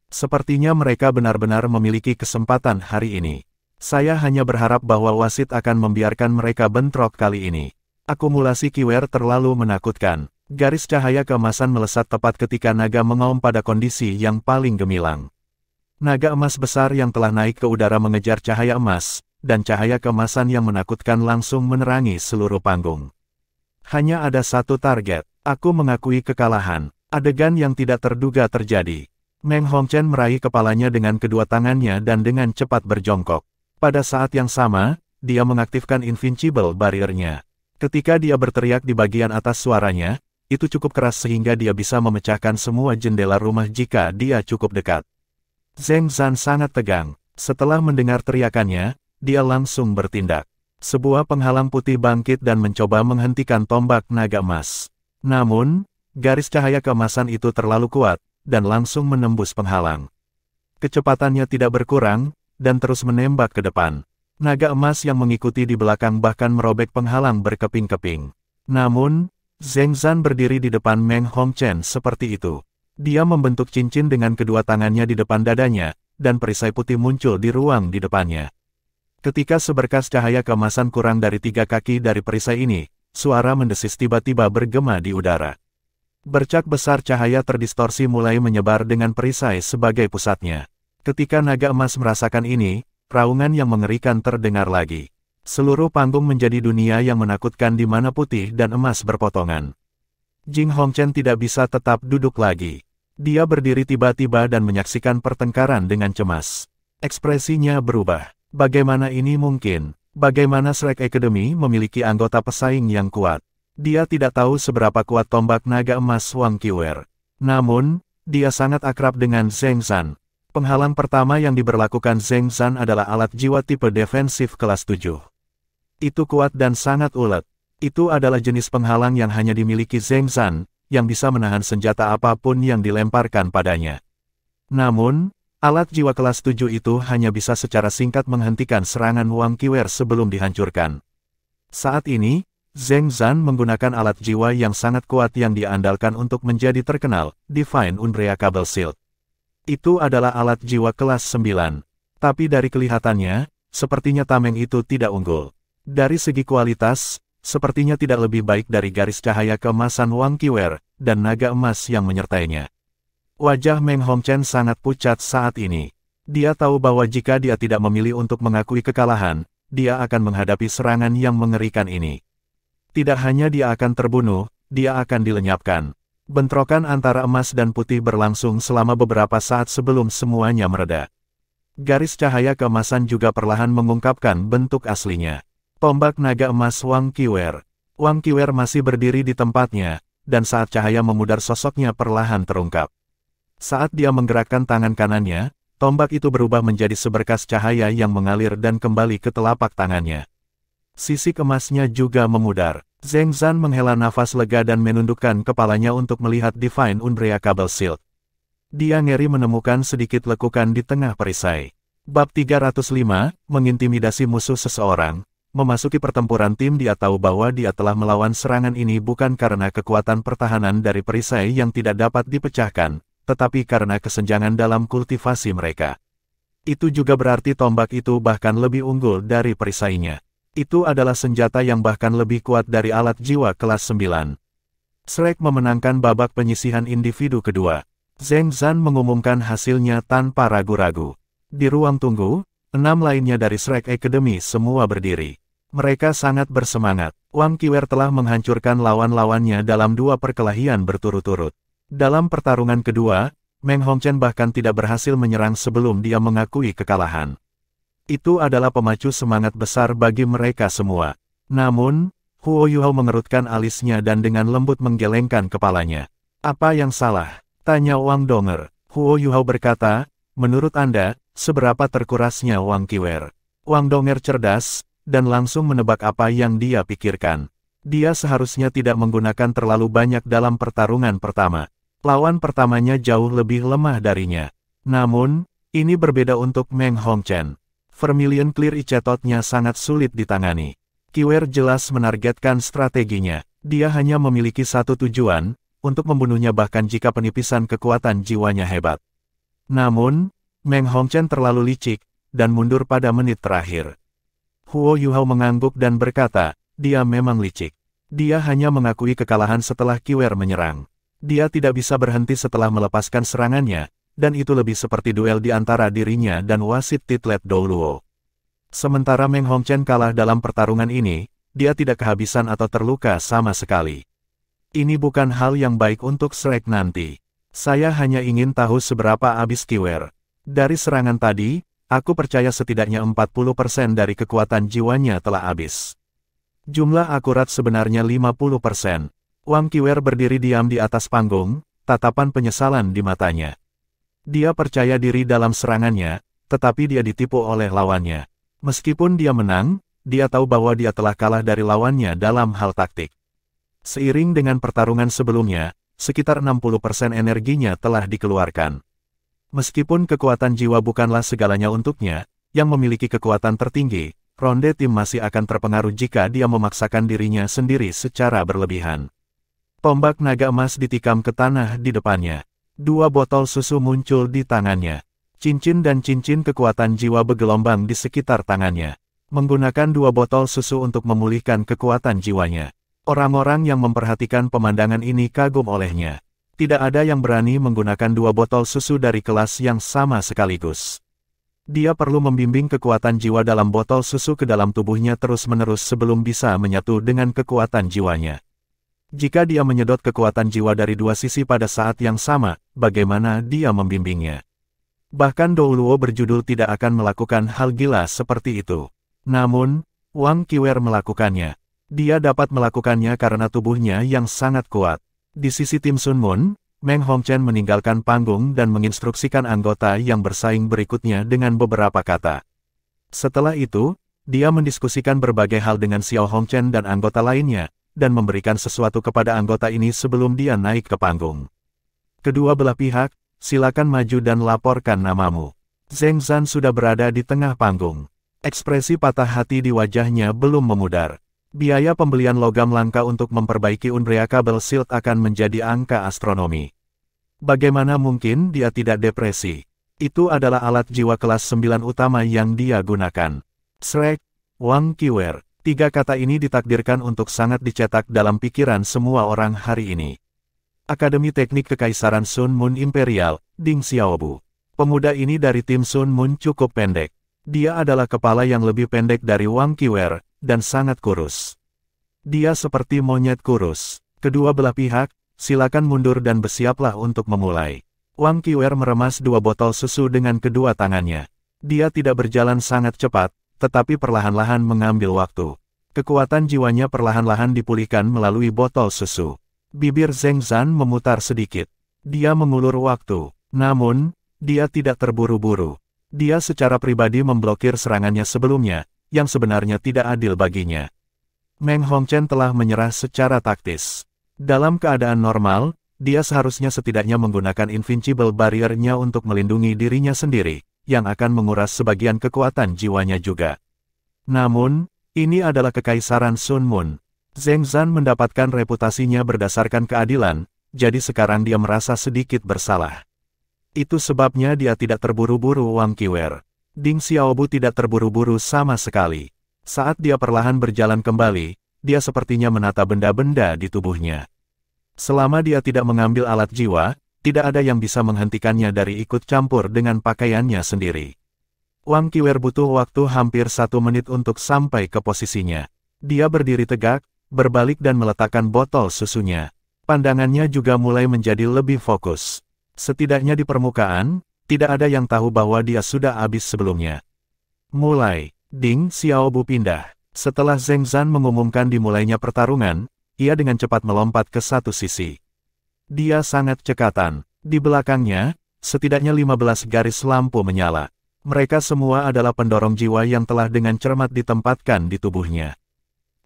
Sepertinya mereka benar-benar memiliki kesempatan hari ini. Saya hanya berharap bahwa wasit akan membiarkan mereka bentrok kali ini. Akumulasi Qiwer terlalu menakutkan. Garis cahaya keemasan melesat tepat ketika naga mengaum pada kondisi yang paling gemilang. Naga emas besar yang telah naik ke udara mengejar cahaya emas, dan cahaya keemasan yang menakutkan langsung menerangi seluruh panggung. Hanya ada satu target. Aku mengakui kekalahan. Adegan yang tidak terduga terjadi. Meng Hongchen meraih kepalanya dengan kedua tangannya dan dengan cepat berjongkok. Pada saat yang sama, dia mengaktifkan Invincible Barrier-nya. Ketika dia berteriak di bagian atas suaranya, itu cukup keras sehingga dia bisa memecahkan semua jendela rumah jika dia cukup dekat. Zheng Zan sangat tegang. Setelah mendengar teriakannya, dia langsung bertindak. Sebuah penghalang putih bangkit dan mencoba menghentikan tombak naga emas. Namun, garis cahaya keemasan itu terlalu kuat, dan langsung menembus penghalang. Kecepatannya tidak berkurang, dan terus menembak ke depan. Naga emas yang mengikuti di belakang bahkan merobek penghalang berkeping-keping. Namun, Zheng Zan berdiri di depan Meng Hongchen seperti itu. Dia membentuk cincin dengan kedua tangannya di depan dadanya, dan perisai putih muncul di ruang di depannya. Ketika seberkas cahaya keemasan kurang dari 3 kaki dari perisai ini, suara mendesis tiba-tiba bergema di udara. Bercak besar cahaya terdistorsi mulai menyebar dengan perisai sebagai pusatnya. Ketika naga emas merasakan ini, raungan yang mengerikan terdengar lagi. Seluruh panggung menjadi dunia yang menakutkan di mana putih dan emas berpotongan. Jing Hongchen tidak bisa tetap duduk lagi. Dia berdiri tiba-tiba dan menyaksikan pertengkaran dengan cemas. Ekspresinya berubah. Bagaimana ini mungkin? Bagaimana Shrek Academy memiliki anggota pesaing yang kuat? Dia tidak tahu seberapa kuat tombak naga emas Wang Qiwer. Namun, dia sangat akrab dengan Zheng Zhan. Penghalang pertama yang diberlakukan Zheng Zhan adalah alat jiwa tipe defensif kelas 7. Itu kuat dan sangat ulet. Itu adalah jenis penghalang yang hanya dimiliki Zheng Zhan, yang bisa menahan senjata apapun yang dilemparkan padanya. Namun, alat jiwa kelas 7 itu hanya bisa secara singkat menghentikan serangan Wang Qiwer sebelum dihancurkan. Saat ini, Zheng Zhan menggunakan alat jiwa yang sangat kuat yang diandalkan untuk menjadi terkenal, Divine Unbreakable Shield. Itu adalah alat jiwa kelas 9. Tapi dari kelihatannya, sepertinya tameng itu tidak unggul. Dari segi kualitas, sepertinya tidak lebih baik dari garis cahaya keemasan Wang Qiwer, dan naga emas yang menyertainya. Wajah Meng Hongchen sangat pucat saat ini. Dia tahu bahwa jika dia tidak memilih untuk mengakui kekalahan, dia akan menghadapi serangan yang mengerikan ini. Tidak hanya dia akan terbunuh, dia akan dilenyapkan. Bentrokan antara emas dan putih berlangsung selama beberapa saat sebelum semuanya mereda. Garis cahaya keemasan juga perlahan mengungkapkan bentuk aslinya. Tombak naga emas Wang Qiwer. Wang Qiwer masih berdiri di tempatnya, dan saat cahaya memudar sosoknya perlahan terungkap. Saat dia menggerakkan tangan kanannya, tombak itu berubah menjadi seberkas cahaya yang mengalir dan kembali ke telapak tangannya. Sisik emasnya juga memudar. Zheng Zhan menghela nafas lega dan menundukkan kepalanya untuk melihat Divine Unbreakable Shield. Dia ngeri menemukan sedikit lekukan di tengah perisai. Bab 305, mengintimidasi musuh seseorang. Memasuki pertempuran tim dia tahu bahwa dia telah melawan serangan ini bukan karena kekuatan pertahanan dari perisai yang tidak dapat dipecahkan, tetapi karena kesenjangan dalam kultivasi mereka. Itu juga berarti tombak itu bahkan lebih unggul dari perisainya. Itu adalah senjata yang bahkan lebih kuat dari alat jiwa kelas 9. Shrek memenangkan babak penyisihan individu kedua. Zheng Zhan mengumumkan hasilnya tanpa ragu-ragu. Di ruang tunggu, 6 lainnya dari Shrek Academy semua berdiri. Mereka sangat bersemangat. Wang Qiwer telah menghancurkan lawan-lawannya dalam 2 perkelahian berturut-turut. Dalam pertarungan kedua, Meng Hongchen bahkan tidak berhasil menyerang sebelum dia mengakui kekalahan. Itu adalah pemacu semangat besar bagi mereka semua. Namun, Huo Yuhao mengerutkan alisnya dan dengan lembut menggelengkan kepalanya. Apa yang salah? Tanya Wang Donger. Huo Yuhao berkata, menurut Anda, seberapa terkurasnya Wang Qiwer? Wang Donger cerdas, dan langsung menebak apa yang dia pikirkan. Dia seharusnya tidak menggunakan terlalu banyak dalam pertarungan pertama. Lawan pertamanya jauh lebih lemah darinya. Namun, ini berbeda untuk Meng Hongchen. Vermilion Clear Icetotnya sangat sulit ditangani. Qiwer jelas menargetkan strateginya. Dia hanya memiliki satu tujuan, untuk membunuhnya bahkan jika penipisan kekuatan jiwanya hebat. Namun, Meng Hongchen terlalu licik, dan mundur pada menit terakhir. Huo Yuhao mengangguk dan berkata, dia memang licik. Dia hanya mengakui kekalahan setelah Qiwer menyerang. Dia tidak bisa berhenti setelah melepaskan serangannya, dan itu lebih seperti duel di antara dirinya dan wasit Titlet Douluo. Sementara Meng Hongchen kalah dalam pertarungan ini, dia tidak kehabisan atau terluka sama sekali. Ini bukan hal yang baik untuk Shrek nanti. Saya hanya ingin tahu seberapa habis Qiwer. Dari serangan tadi, aku percaya setidaknya 40% dari kekuatan jiwanya telah habis. Jumlah akurat sebenarnya 50%. Wang Qiwer berdiri diam di atas panggung, tatapan penyesalan di matanya. Dia percaya diri dalam serangannya, tetapi dia ditipu oleh lawannya. Meskipun dia menang, dia tahu bahwa dia telah kalah dari lawannya dalam hal taktik. Seiring dengan pertarungan sebelumnya, sekitar 60% energinya telah dikeluarkan. Meskipun kekuatan jiwa bukanlah segalanya untuknya, yang memiliki kekuatan tertinggi, ronde tim masih akan terpengaruh jika dia memaksakan dirinya sendiri secara berlebihan. Tombak naga emas ditikam ke tanah di depannya. 2 botol susu muncul di tangannya. Cincin dan cincin kekuatan jiwa bergelombang di sekitar tangannya. Menggunakan 2 botol susu untuk memulihkan kekuatan jiwanya. Orang-orang yang memperhatikan pemandangan ini kagum olehnya. Tidak ada yang berani menggunakan 2 botol susu dari kelas yang sama sekaligus. Dia perlu membimbing kekuatan jiwa dalam botol susu ke dalam tubuhnya terus-menerus sebelum bisa menyatu dengan kekuatan jiwanya. Jika dia menyedot kekuatan jiwa dari dua sisi pada saat yang sama, bagaimana dia membimbingnya? Bahkan Douluo berjudul tidak akan melakukan hal gila seperti itu. Namun, Wang Qiwer melakukannya. Dia dapat melakukannya karena tubuhnya yang sangat kuat. Di sisi tim Sun Moon, Meng Hongchen meninggalkan panggung dan menginstruksikan anggota yang bersaing berikutnya dengan beberapa kata. Setelah itu, dia mendiskusikan berbagai hal dengan Xiao Hongchen dan anggota lainnya, dan memberikan sesuatu kepada anggota ini sebelum dia naik ke panggung. Kedua belah pihak, silakan maju dan laporkan namamu. Zheng Zan sudah berada di tengah panggung. Ekspresi patah hati di wajahnya belum memudar. Biaya pembelian logam langka untuk memperbaiki Unbreakable Shield akan menjadi angka astronomi. Bagaimana mungkin dia tidak depresi? Itu adalah alat jiwa kelas 9 utama yang dia gunakan. Shrek, Wang Qiwer. 3 kata ini ditakdirkan untuk sangat dicetak dalam pikiran semua orang hari ini. Akademi Teknik Kekaisaran Sun Moon Imperial, Ding Xiaobu. Pemuda ini dari tim Sun Moon cukup pendek. Dia adalah kepala yang lebih pendek dari Wang Qiwer, dan sangat kurus. Dia seperti monyet kurus. Kedua belah pihak, silakan mundur dan bersiaplah untuk memulai. Wang Qiwer meremas 2 botol susu dengan kedua tangannya. Dia tidak berjalan sangat cepat, tetapi perlahan-lahan mengambil waktu. Kekuatan jiwanya perlahan-lahan dipulihkan melalui botol susu. Bibir Zheng Zan memutar sedikit. Dia mengulur waktu. Namun, dia tidak terburu-buru. Dia secara pribadi memblokir serangannya sebelumnya, yang sebenarnya tidak adil baginya. Meng Hongchen telah menyerah secara taktis. Dalam keadaan normal, dia seharusnya setidaknya menggunakan Invincible Barrier-nya untuk melindungi dirinya sendiri, yang akan menguras sebagian kekuatan jiwanya juga. Namun, ini adalah Kekaisaran Sun Moon. Zheng Zan mendapatkan reputasinya berdasarkan keadilan, jadi sekarang dia merasa sedikit bersalah. Itu sebabnya dia tidak terburu-buru Wang Qiwer. Ding Xiaobu tidak terburu-buru sama sekali. Saat dia perlahan berjalan kembali, dia sepertinya menata benda-benda di tubuhnya. Selama dia tidak mengambil alat jiwa, tidak ada yang bisa menghentikannya dari ikut campur dengan pakaiannya sendiri. Wang Qiwer butuh waktu hampir 1 menit untuk sampai ke posisinya. Dia berdiri tegak, berbalik dan meletakkan botol susunya. Pandangannya juga mulai menjadi lebih fokus. Setidaknya di permukaan, tidak ada yang tahu bahwa dia sudah habis sebelumnya. Mulai, Ding Xiaobu pindah. Setelah Zheng Zan mengumumkan dimulainya pertarungan, ia dengan cepat melompat ke satu sisi. Dia sangat cekatan. Di belakangnya, setidaknya 15 garis lampu menyala. Mereka semua adalah pendorong jiwa yang telah dengan cermat ditempatkan di tubuhnya.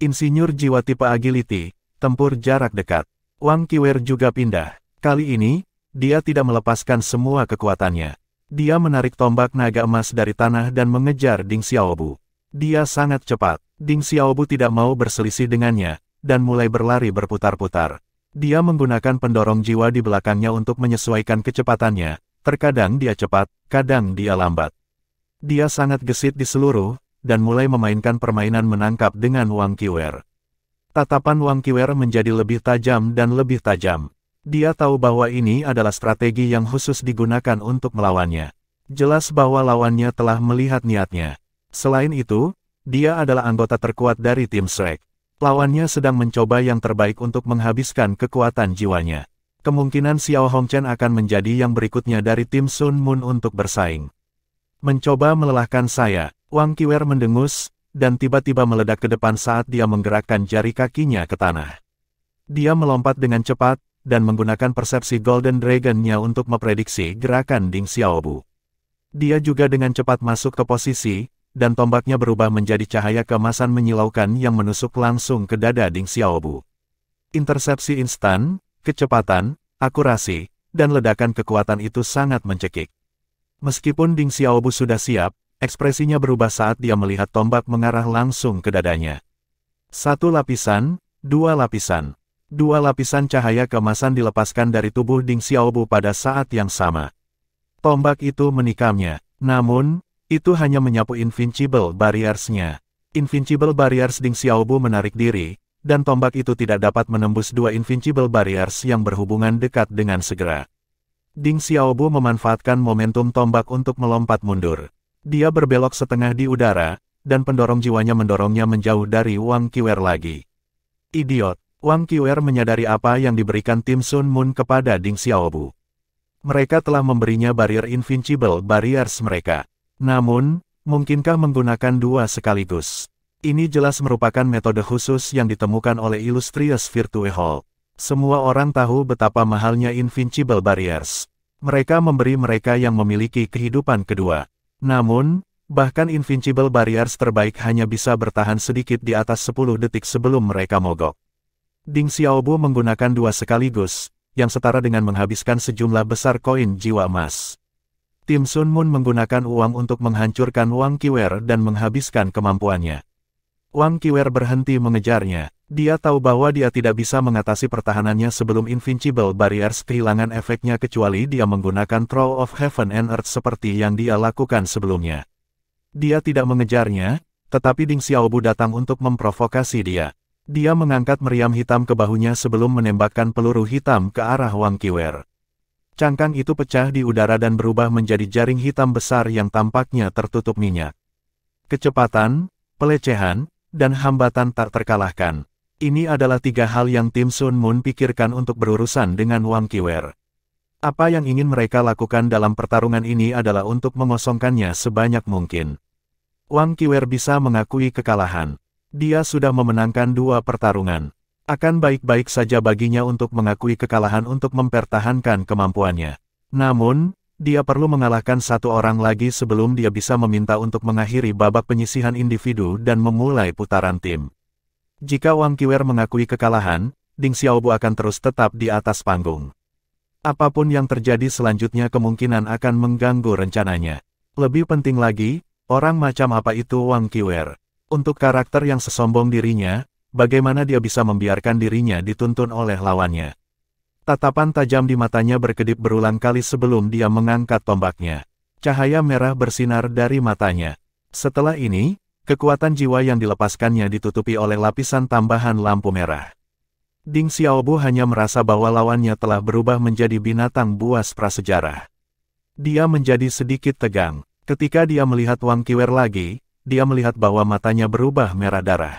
Insinyur jiwa tipe agility, tempur jarak dekat. Wang Qiwer juga pindah. Kali ini, dia tidak melepaskan semua kekuatannya. Dia menarik tombak naga emas dari tanah dan mengejar Ding Xiaobu. Dia sangat cepat. Ding Xiaobu tidak mau berselisih dengannya, dan mulai berlari berputar-putar. Dia menggunakan pendorong jiwa di belakangnya untuk menyesuaikan kecepatannya. Terkadang dia cepat, kadang dia lambat. Dia sangat gesit di seluruh, dan mulai memainkan permainan menangkap dengan Wang Qiwer. Tatapan Wang Qiwer menjadi lebih tajam dan lebih tajam. Dia tahu bahwa ini adalah strategi yang khusus digunakan untuk melawannya. Jelas bahwa lawannya telah melihat niatnya. Selain itu, dia adalah anggota terkuat dari tim Shrek. Lawannya sedang mencoba yang terbaik untuk menghabiskan kekuatan jiwanya. Kemungkinan Xiao Hongchen akan menjadi yang berikutnya dari tim Sun Moon untuk bersaing. Mencoba melelahkan saya, Wang Qiwer mendengus, dan tiba-tiba meledak ke depan saat dia menggerakkan jari kakinya ke tanah. Dia melompat dengan cepat, dan menggunakan persepsi Golden Dragon-nya untuk memprediksi gerakan Ding Xiaobu. Dia juga dengan cepat masuk ke posisi, dan tombaknya berubah menjadi cahaya keemasan menyilaukan yang menusuk langsung ke dada Ding Xiaobu. Intersepsi instan, kecepatan, akurasi, dan ledakan kekuatan itu sangat mencekik. Meskipun Ding Xiaobu sudah siap, ekspresinya berubah saat dia melihat tombak mengarah langsung ke dadanya. 1 lapisan, 2 lapisan. 2 lapisan cahaya keemasan dilepaskan dari tubuh Ding Xiaobu pada saat yang sama. Tombak itu menikamnya, namun, itu hanya menyapu Invincible Barriers-nya. Invincible Barriers Ding Xiaobu menarik diri, dan tombak itu tidak dapat menembus 2 Invincible Barriers yang berhubungan dekat dengan segera. Ding Xiaobu memanfaatkan momentum tombak untuk melompat mundur. Dia berbelok setengah di udara, dan pendorong jiwanya mendorongnya menjauh dari Wang Qiwer lagi. Idiot, Wang Qiwer menyadari apa yang diberikan tim Sun Moon kepada Ding Xiaobu. Mereka telah memberinya barrier Invincible Barriers mereka. Namun, mungkinkah menggunakan dua sekaligus? Ini jelas merupakan metode khusus yang ditemukan oleh Illustrious Virtue Hall. Semua orang tahu betapa mahalnya Invincible Barriers. Mereka memberi mereka yang memiliki kehidupan kedua. Namun, bahkan Invincible Barriers terbaik hanya bisa bertahan sedikit di atas 10 detik sebelum mereka mogok. Ding Xiaobu menggunakan dua sekaligus, yang setara dengan menghabiskan sejumlah besar koin jiwa emas. Tim Sun Moon menggunakan uang untuk menghancurkan Wang Qiwer dan menghabiskan kemampuannya. Wang Qiwer berhenti mengejarnya. Dia tahu bahwa dia tidak bisa mengatasi pertahanannya sebelum Invincible Barriers kehilangan efeknya kecuali dia menggunakan Throw of Heaven and Earth seperti yang dia lakukan sebelumnya. Dia tidak mengejarnya, tetapi Ding Xiaobu datang untuk memprovokasi dia. Dia mengangkat meriam hitam ke bahunya sebelum menembakkan peluru hitam ke arah Wang Qiwer. Cangkang itu pecah di udara dan berubah menjadi jaring hitam besar yang tampaknya tertutup minyak. Kecepatan, pelecehan, dan hambatan tak terkalahkan. Ini adalah tiga hal yang tim Sun Moon pikirkan untuk berurusan dengan Wang Qiwer. Apa yang ingin mereka lakukan dalam pertarungan ini adalah untuk mengosongkannya sebanyak mungkin. Wang Qiwer bisa mengakui kekalahan. Dia sudah memenangkan dua pertarungan. Akan baik-baik saja baginya untuk mengakui kekalahan untuk mempertahankan kemampuannya. Namun, dia perlu mengalahkan satu orang lagi sebelum dia bisa meminta untuk mengakhiri babak penyisihan individu dan memulai putaran tim. Jika Wang Qiwer mengakui kekalahan, Ding Xiaobu akan terus tetap di atas panggung. Apapun yang terjadi selanjutnya kemungkinan akan mengganggu rencananya. Lebih penting lagi, orang macam apa itu Wang Qiwer? Untuk karakter yang sesombong dirinya, bagaimana dia bisa membiarkan dirinya dituntun oleh lawannya? Tatapan tajam di matanya berkedip berulang kali sebelum dia mengangkat tombaknya. Cahaya merah bersinar dari matanya. Setelah ini, kekuatan jiwa yang dilepaskannya ditutupi oleh lapisan tambahan lampu merah. Ding Xiaobu hanya merasa bahwa lawannya telah berubah menjadi binatang buas prasejarah. Dia menjadi sedikit tegang. Ketika dia melihat Wang Qiwer lagi, dia melihat bahwa matanya berubah merah darah.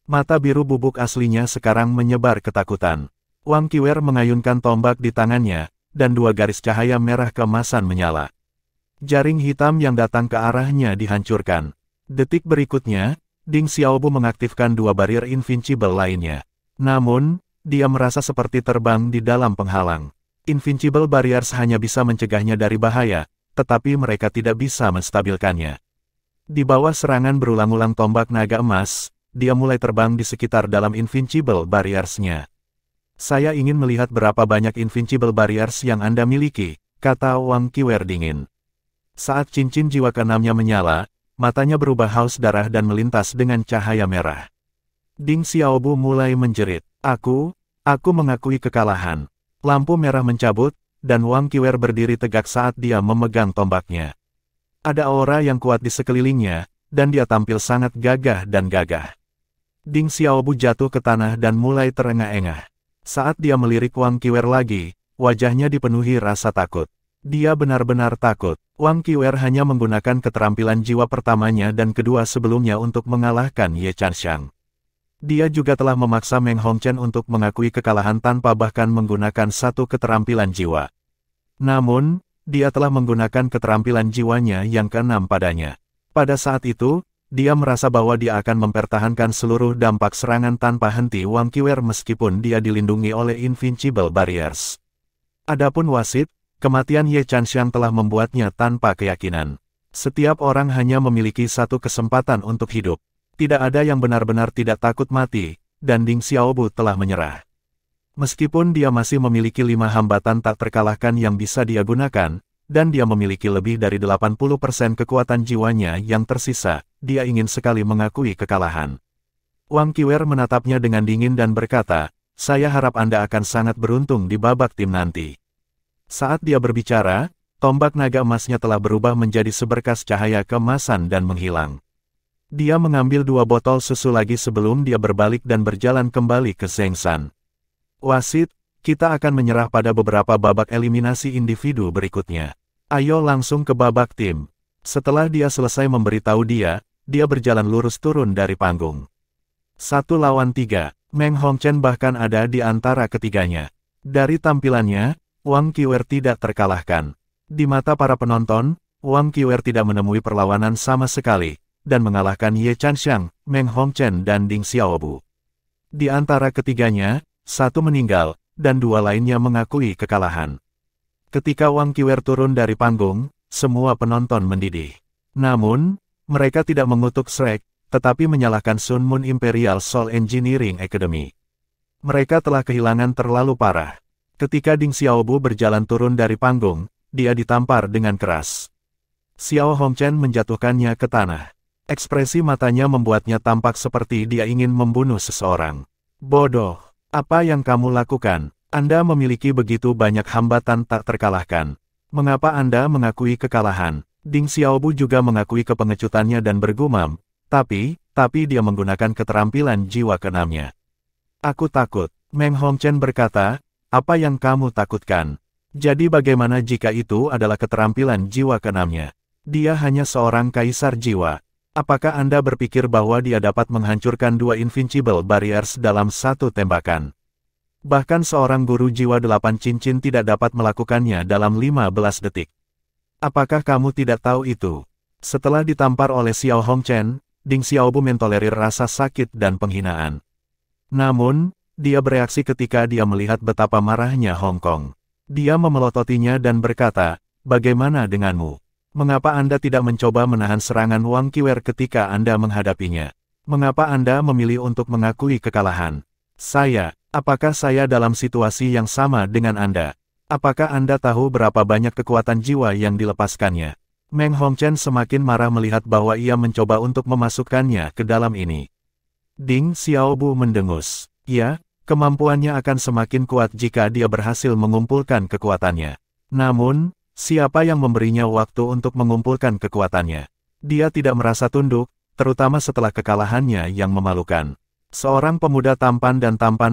Mata biru bubuk aslinya sekarang menyebar ketakutan. Wang Qiwer mengayunkan tombak di tangannya, dan dua garis cahaya merah keemasan menyala. Jaring hitam yang datang ke arahnya dihancurkan. Detik berikutnya, Ding Xiaobu mengaktifkan dua barrier Invincible lainnya. Namun, dia merasa seperti terbang di dalam penghalang. Invincible Barriers hanya bisa mencegahnya dari bahaya, tetapi mereka tidak bisa menstabilkannya. Di bawah serangan berulang-ulang tombak naga emas, dia mulai terbang di sekitar dalam Invincible Barriers-nya. Saya ingin melihat berapa banyak Invincible Barriers yang Anda miliki, kata Wang Qiwer dingin. Saat cincin jiwa keenamnya menyala, matanya berubah haus darah dan melintas dengan cahaya merah. Ding Xiaobu mulai menjerit. Aku mengakui kekalahan. Lampu merah mencabut, dan Wang Qiwer berdiri tegak saat dia memegang tombaknya. Ada aura yang kuat di sekelilingnya, dan dia tampil sangat gagah dan gagah. Ding Xiaobu jatuh ke tanah dan mulai terengah-engah. Saat dia melirik Wang Qiwer lagi, wajahnya dipenuhi rasa takut. Dia benar-benar takut. Wang Qiwer hanya menggunakan keterampilan jiwa pertamanya dan kedua sebelumnya untuk mengalahkan Ye Chanxiang. Dia juga telah memaksa Meng Hongchen untuk mengakui kekalahan tanpa bahkan menggunakan satu keterampilan jiwa. Namun, dia telah menggunakan keterampilan jiwanya yang keenam padanya. Pada saat itu, dia merasa bahwa dia akan mempertahankan seluruh dampak serangan tanpa henti Wang Qiwer meskipun dia dilindungi oleh Invincible Barriers. Adapun wasit, kematian Ye Chanxiang telah membuatnya tanpa keyakinan. Setiap orang hanya memiliki satu kesempatan untuk hidup. Tidak ada yang benar-benar tidak takut mati, dan Ding Xiaobu telah menyerah. Meskipun dia masih memiliki 5 hambatan tak terkalahkan yang bisa dia gunakan, dan dia memiliki lebih dari 80% kekuatan jiwanya yang tersisa, dia ingin sekali mengakui kekalahan. Wang Qiwer menatapnya dengan dingin dan berkata, saya harap Anda akan sangat beruntung di babak tim nanti. Saat dia berbicara, tombak naga emasnya telah berubah menjadi seberkas cahaya keemasan dan menghilang. Dia mengambil 2 botol susu lagi sebelum dia berbalik dan berjalan kembali ke Zheng San. Wasit, kita akan menyerah pada beberapa babak eliminasi individu berikutnya. Ayo langsung ke babak tim. Setelah dia selesai memberitahu dia berjalan lurus turun dari panggung. 1 lawan 3, Meng Hongchen bahkan ada di antara ketiganya. Dari tampilannya, Wang Qiwer tidak terkalahkan. Di mata para penonton, Wang Qiwer tidak menemui perlawanan sama sekali, dan mengalahkan Ye Chanxiang, Meng Hongchen dan Ding Xiaobu. Di antara ketiganya, 1 meninggal, dan 2 lainnya mengakui kekalahan. Ketika Wang Qiwer turun dari panggung, semua penonton mendidih. Namun, mereka tidak mengutuk Shrek, tetapi menyalahkan Sun Moon Imperial Soul Engineering Academy. Mereka telah kehilangan terlalu parah. Ketika Ding Xiaobu berjalan turun dari panggung, dia ditampar dengan keras. Xiao Hongchen menjatuhkannya ke tanah. Ekspresi matanya membuatnya tampak seperti dia ingin membunuh seseorang. Bodoh, apa yang kamu lakukan? Anda memiliki begitu banyak hambatan tak terkalahkan. Mengapa Anda mengakui kekalahan? Ding Xiaobu juga mengakui kepengecutannya dan bergumam, tapi dia menggunakan keterampilan jiwa keenamnya. Aku takut, Meng Hongchen berkata, apa yang kamu takutkan? Jadi bagaimana jika itu adalah keterampilan jiwa keenamnya? Dia hanya seorang kaisar jiwa. Apakah Anda berpikir bahwa dia dapat menghancurkan 2 Invincible Barriers dalam 1 tembakan? Bahkan seorang guru jiwa 8 cincin tidak dapat melakukannya dalam 15 detik. Apakah kamu tidak tahu itu? Setelah ditampar oleh Xiao Hongchen, Ding Xiaobu mentolerir rasa sakit dan penghinaan. Namun, dia bereaksi ketika dia melihat betapa marahnya Hong Kong. Dia memelototinya dan berkata, bagaimana denganmu? Mengapa Anda tidak mencoba menahan serangan Wang Qiwer ketika Anda menghadapinya? Mengapa Anda memilih untuk mengakui kekalahan? Apakah saya dalam situasi yang sama dengan Anda? Apakah Anda tahu berapa banyak kekuatan jiwa yang dilepaskannya? Meng Hongchen semakin marah melihat bahwa ia mencoba untuk memasukkannya ke dalam ini. Ding Xiaobu mendengus. Ya, kemampuannya akan semakin kuat jika dia berhasil mengumpulkan kekuatannya. Namun, siapa yang memberinya waktu untuk mengumpulkan kekuatannya? Dia tidak merasa tunduk, terutama setelah kekalahannya yang memalukan. Seorang pemuda tampan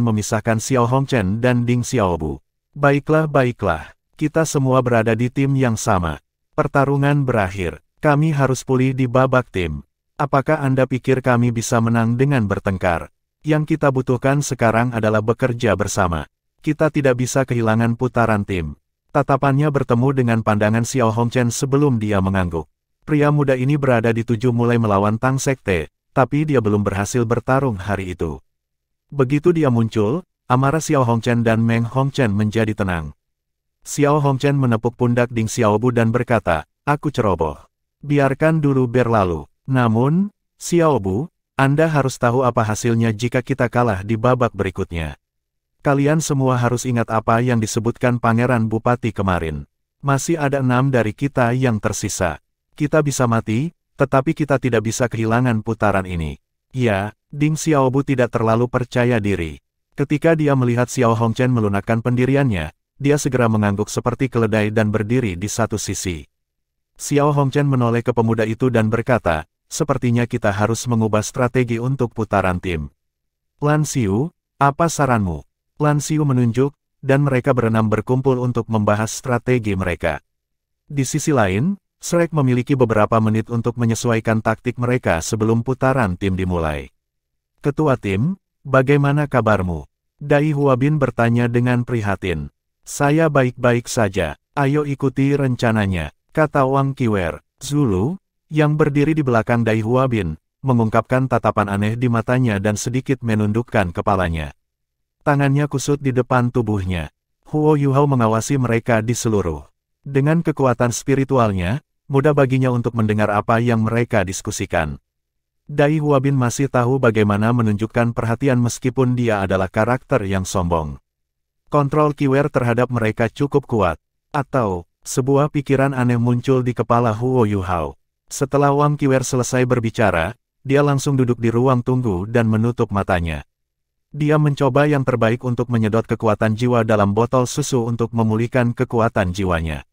memisahkan Xiao Hongchen dan Ding Xiaobu. Baiklah, kita semua berada di tim yang sama. Pertarungan berakhir, kami harus pulih di babak tim. Apakah Anda pikir kami bisa menang dengan bertengkar? Yang kita butuhkan sekarang adalah bekerja bersama. Kita tidak bisa kehilangan putaran tim. Tatapannya bertemu dengan pandangan Xiao Hongchen sebelum dia mengangguk. Pria muda ini berada di 7 mulai melawan Tang Sekte, tapi dia belum berhasil bertarung hari itu. Begitu dia muncul, amarah Xiao Hongchen dan Meng Hongchen menjadi tenang. Xiao Hongchen menepuk pundak Ding Xiaobu dan berkata, aku ceroboh. Biarkan dulu berlalu. Namun, Xiaobu, Anda harus tahu apa hasilnya jika kita kalah di babak berikutnya. Kalian semua harus ingat apa yang disebutkan Pangeran Bupati kemarin. Masih ada 6 dari kita yang tersisa. Kita bisa mati, tetapi kita tidak bisa kehilangan putaran ini. Ya, Ding Xiaobu tidak terlalu percaya diri. Ketika dia melihat Xiao Hongchen melunakkan pendiriannya, dia segera mengangguk seperti keledai dan berdiri di satu sisi. Xiao Hongchen menoleh ke pemuda itu dan berkata, sepertinya kita harus mengubah strategi untuk putaran tim. Lan Xiu, apa saranmu? Lan Xiu menunjuk, dan mereka berenam berkumpul untuk membahas strategi mereka. Di sisi lain, Shrek memiliki beberapa menit untuk menyesuaikan taktik mereka sebelum putaran tim dimulai. Ketua tim, bagaimana kabarmu? Dai Huabin bertanya dengan prihatin. Saya baik-baik saja, ayo ikuti rencananya, kata Wang Qiwer. Zulu, yang berdiri di belakang Dai Huabin, mengungkapkan tatapan aneh di matanya dan sedikit menundukkan kepalanya. Tangannya kusut di depan tubuhnya. Huo Yuhao mengawasi mereka di seluruh. Dengan kekuatan spiritualnya, mudah baginya untuk mendengar apa yang mereka diskusikan. Dai Huabin masih tahu bagaimana menunjukkan perhatian meskipun dia adalah karakter yang sombong. Kontrol Qiwer terhadap mereka cukup kuat. Atau, sebuah pikiran aneh muncul di kepala Huo Yuhao. Setelah Wang Qiwer selesai berbicara, dia langsung duduk di ruang tunggu dan menutup matanya. Dia mencoba yang terbaik untuk menyedot kekuatan jiwa dalam botol susu untuk memulihkan kekuatan jiwanya.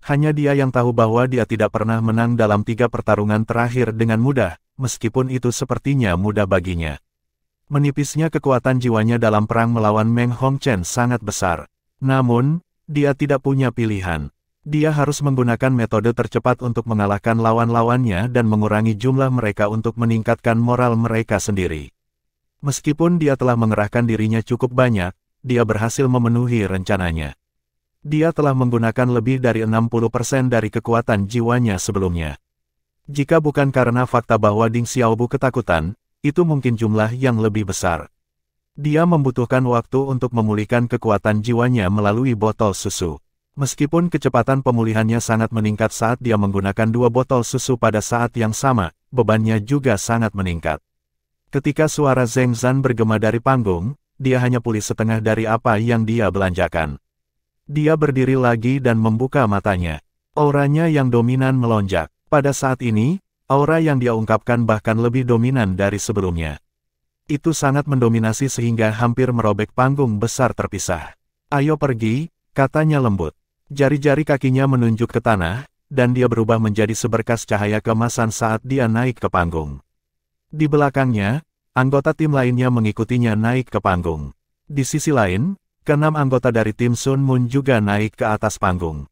Hanya dia yang tahu bahwa dia tidak pernah menang dalam 3 pertarungan terakhir dengan mudah, meskipun itu sepertinya mudah baginya. Menipisnya kekuatan jiwanya dalam perang melawan Meng Hongchen sangat besar. Namun, dia tidak punya pilihan. Dia harus menggunakan metode tercepat untuk mengalahkan lawan-lawannya dan mengurangi jumlah mereka untuk meningkatkan moral mereka sendiri. Meskipun dia telah mengerahkan dirinya cukup banyak, dia berhasil memenuhi rencananya. Dia telah menggunakan lebih dari 60% dari kekuatan jiwanya sebelumnya. Jika bukan karena fakta bahwa Ding Xiaobu ketakutan, itu mungkin jumlah yang lebih besar. Dia membutuhkan waktu untuk memulihkan kekuatan jiwanya melalui botol susu. Meskipun kecepatan pemulihannya sangat meningkat saat dia menggunakan 2 botol susu pada saat yang sama, bebannya juga sangat meningkat. Ketika suara Zheng Zan bergema dari panggung, dia hanya pulih setengah dari apa yang dia belanjakan. Dia berdiri lagi dan membuka matanya. Auranya yang dominan melonjak. Pada saat ini, aura yang dia ungkapkan bahkan lebih dominan dari sebelumnya. Itu sangat mendominasi sehingga hampir merobek panggung besar terpisah. "Ayo pergi," katanya lembut. Jari-jari kakinya menunjuk ke tanah, dan dia berubah menjadi seberkas cahaya keemasan saat dia naik ke panggung. Di belakangnya, anggota tim lainnya mengikutinya naik ke panggung. Di sisi lain, ke-6 anggota dari tim Sun Moon juga naik ke atas panggung.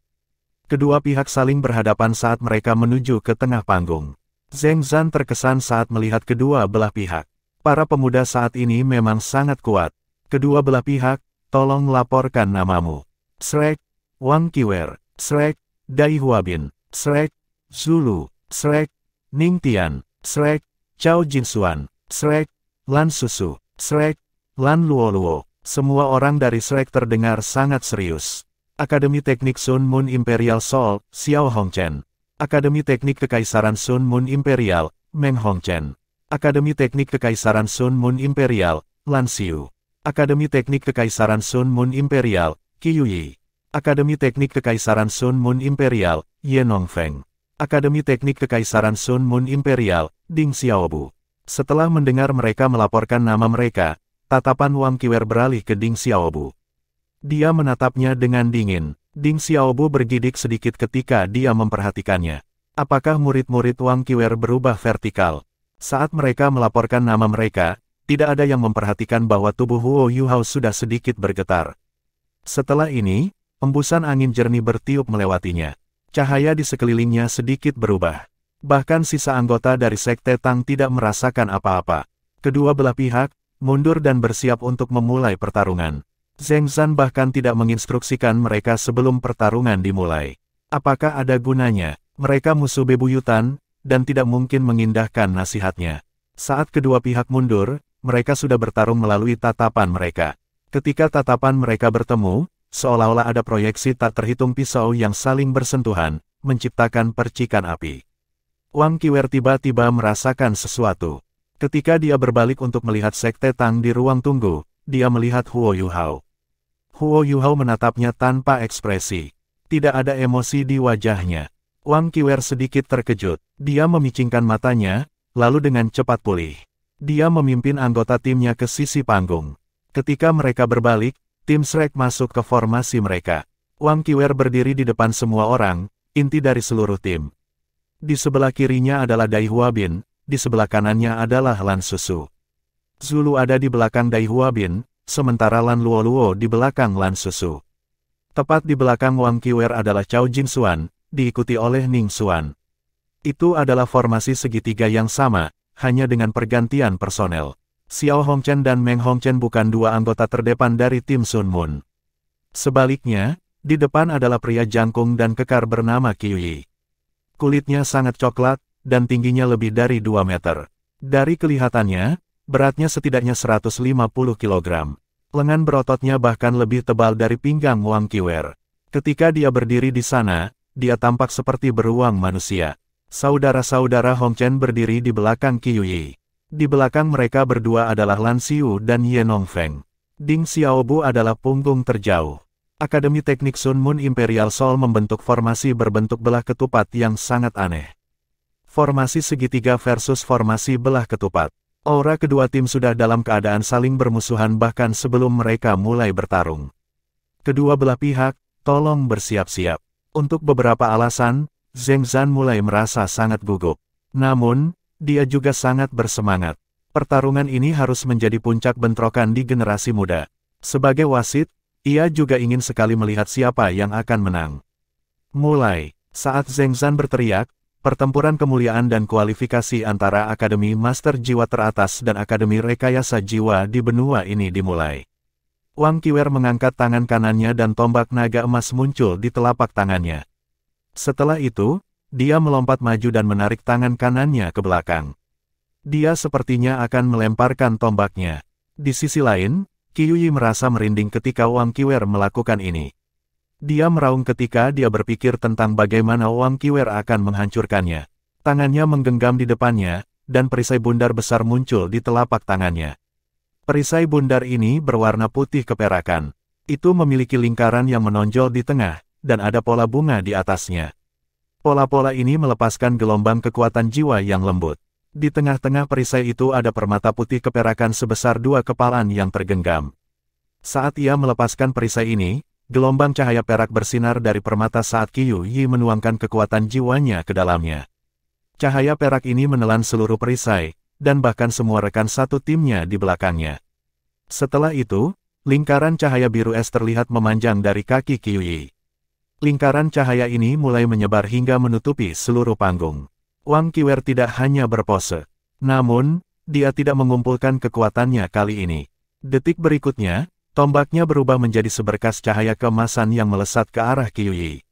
Kedua pihak saling berhadapan saat mereka menuju ke tengah panggung. Zheng Zan terkesan saat melihat kedua belah pihak. Para pemuda saat ini memang sangat kuat. Kedua belah pihak, tolong laporkan namamu. Shrek, Wang Qiwer, Shrek, Dai Huabin, Shrek, Zulu, Shrek, Ning Tian, Shrek, Chao Jinsuan, Shrek, Lan Susu, Shrek, Lan Luoluo. Semua orang dari Shrek terdengar sangat serius. Akademi Teknik Sun Moon Imperial Seoul, Xiao Hongchen. Akademi Teknik Kekaisaran Sun Moon Imperial, Meng Hongchen. Akademi Teknik Kekaisaran Sun Moon Imperial, Lan Xiu. Akademi Teknik Kekaisaran Sun Moon Imperial, Qi Yuyi. Akademi Teknik Kekaisaran Sun Moon Imperial, Ye Nongfeng. Akademi Teknik Kekaisaran Sun Moon Imperial, Ding Xiaobu. Setelah mendengar mereka melaporkan nama mereka, tatapan Wang Qiwer beralih ke Ding Xiaobu. Dia menatapnya dengan dingin. Ding Xiaobu bergidik sedikit ketika dia memperhatikannya. Apakah murid-murid Wang Qiwer berubah vertikal? Saat mereka melaporkan nama mereka, tidak ada yang memperhatikan bahwa tubuh Huo Yuhao sudah sedikit bergetar. Setelah ini, embusan angin jernih bertiup melewatinya. Cahaya di sekelilingnya sedikit berubah. Bahkan sisa anggota dari Sekte Tang tidak merasakan apa-apa. Kedua belah pihak mundur dan bersiap untuk memulai pertarungan. Zheng Zan bahkan tidak menginstruksikan mereka sebelum pertarungan dimulai. Apakah ada gunanya? Mereka musuh bebuyutan, dan tidak mungkin mengindahkan nasihatnya. Saat kedua pihak mundur, mereka sudah bertarung melalui tatapan mereka. Ketika tatapan mereka bertemu, seolah-olah ada proyeksi tak terhitung pisau yang saling bersentuhan, menciptakan percikan api. Wang Qiwer tiba-tiba merasakan sesuatu. Ketika dia berbalik untuk melihat Sekte Tang di ruang tunggu, dia melihat Huo Yuhao. Huo Yuhao menatapnya tanpa ekspresi. Tidak ada emosi di wajahnya. Wang Qiwer sedikit terkejut. Dia memicingkan matanya, lalu dengan cepat pulih. Dia memimpin anggota timnya ke sisi panggung. Ketika mereka berbalik, tim Shrek masuk ke formasi mereka. Wang Qiwer berdiri di depan semua orang, inti dari seluruh tim. Di sebelah kirinya adalah Dai Huabin, di sebelah kanannya adalah Lan Susu. Zulu ada di belakang Dai Huabin, sementara Lan Luoluo di belakang Lan Susu. Tepat di belakang Wang Qiwer adalah Chao Jinsuan, diikuti oleh Ning Xuan. Itu adalah formasi segitiga yang sama, hanya dengan pergantian personel. Xiao Hongchen dan Meng Hongchen bukan dua anggota terdepan dari tim Sun Moon. Sebaliknya, di depan adalah pria jangkung dan kekar bernama Qi Yuyi. Kulitnya sangat coklat, dan tingginya lebih dari 2 meter. Dari kelihatannya, beratnya setidaknya 150 kg. Lengan berototnya bahkan lebih tebal dari pinggang Wang Qiwer. Ketika dia berdiri di sana, dia tampak seperti beruang manusia. Saudara-saudara Hongchen berdiri di belakang Qi Yuyi. Di belakang mereka berdua adalah Lan Xiu dan Ye Nongfeng. Ding Xiaobu adalah punggung terjauh. Akademi Teknik Sun Moon Imperial Seoul membentuk formasi berbentuk belah ketupat yang sangat aneh. Formasi segitiga versus formasi belah ketupat. Aura kedua tim sudah dalam keadaan saling bermusuhan bahkan sebelum mereka mulai bertarung. Kedua belah pihak, tolong bersiap-siap. Untuk beberapa alasan, Zheng Zan mulai merasa sangat gugup. Namun, dia juga sangat bersemangat. Pertarungan ini harus menjadi puncak bentrokan di generasi muda. Sebagai wasit, ia juga ingin sekali melihat siapa yang akan menang. Mulai. Saat Zheng Zan berteriak, pertempuran kemuliaan dan kualifikasi antara Akademi Master Jiwa Teratas dan Akademi Rekayasa Jiwa di benua ini dimulai. Wang Qiwer mengangkat tangan kanannya dan tombak naga emas muncul di telapak tangannya. Setelah itu, dia melompat maju dan menarik tangan kanannya ke belakang. Dia sepertinya akan melemparkan tombaknya. Di sisi lain, Qiuyi merasa merinding ketika Wang Qiwer melakukan ini. Dia meraung ketika dia berpikir tentang bagaimana Wang Qiwer akan menghancurkannya. Tangannya menggenggam di depannya, dan perisai bundar besar muncul di telapak tangannya. Perisai bundar ini berwarna putih keperakan. Itu memiliki lingkaran yang menonjol di tengah, dan ada pola bunga di atasnya. Pola-pola ini melepaskan gelombang kekuatan jiwa yang lembut. Di tengah-tengah perisai itu ada permata putih keperakan sebesar 2 kepalan yang tergenggam. Saat ia melepaskan perisai ini, gelombang cahaya perak bersinar dari permata saat Qiuyi menuangkan kekuatan jiwanya ke dalamnya. Cahaya perak ini menelan seluruh perisai, dan bahkan semua rekan satu timnya di belakangnya. Setelah itu, lingkaran cahaya biru es terlihat memanjang dari kaki Qiuyi. Lingkaran cahaya ini mulai menyebar hingga menutupi seluruh panggung. Wang Qiwer tidak hanya berpose. Namun, dia tidak mengumpulkan kekuatannya kali ini. Detik berikutnya, tombaknya berubah menjadi seberkas cahaya keemasan yang melesat ke arah Qiuyi.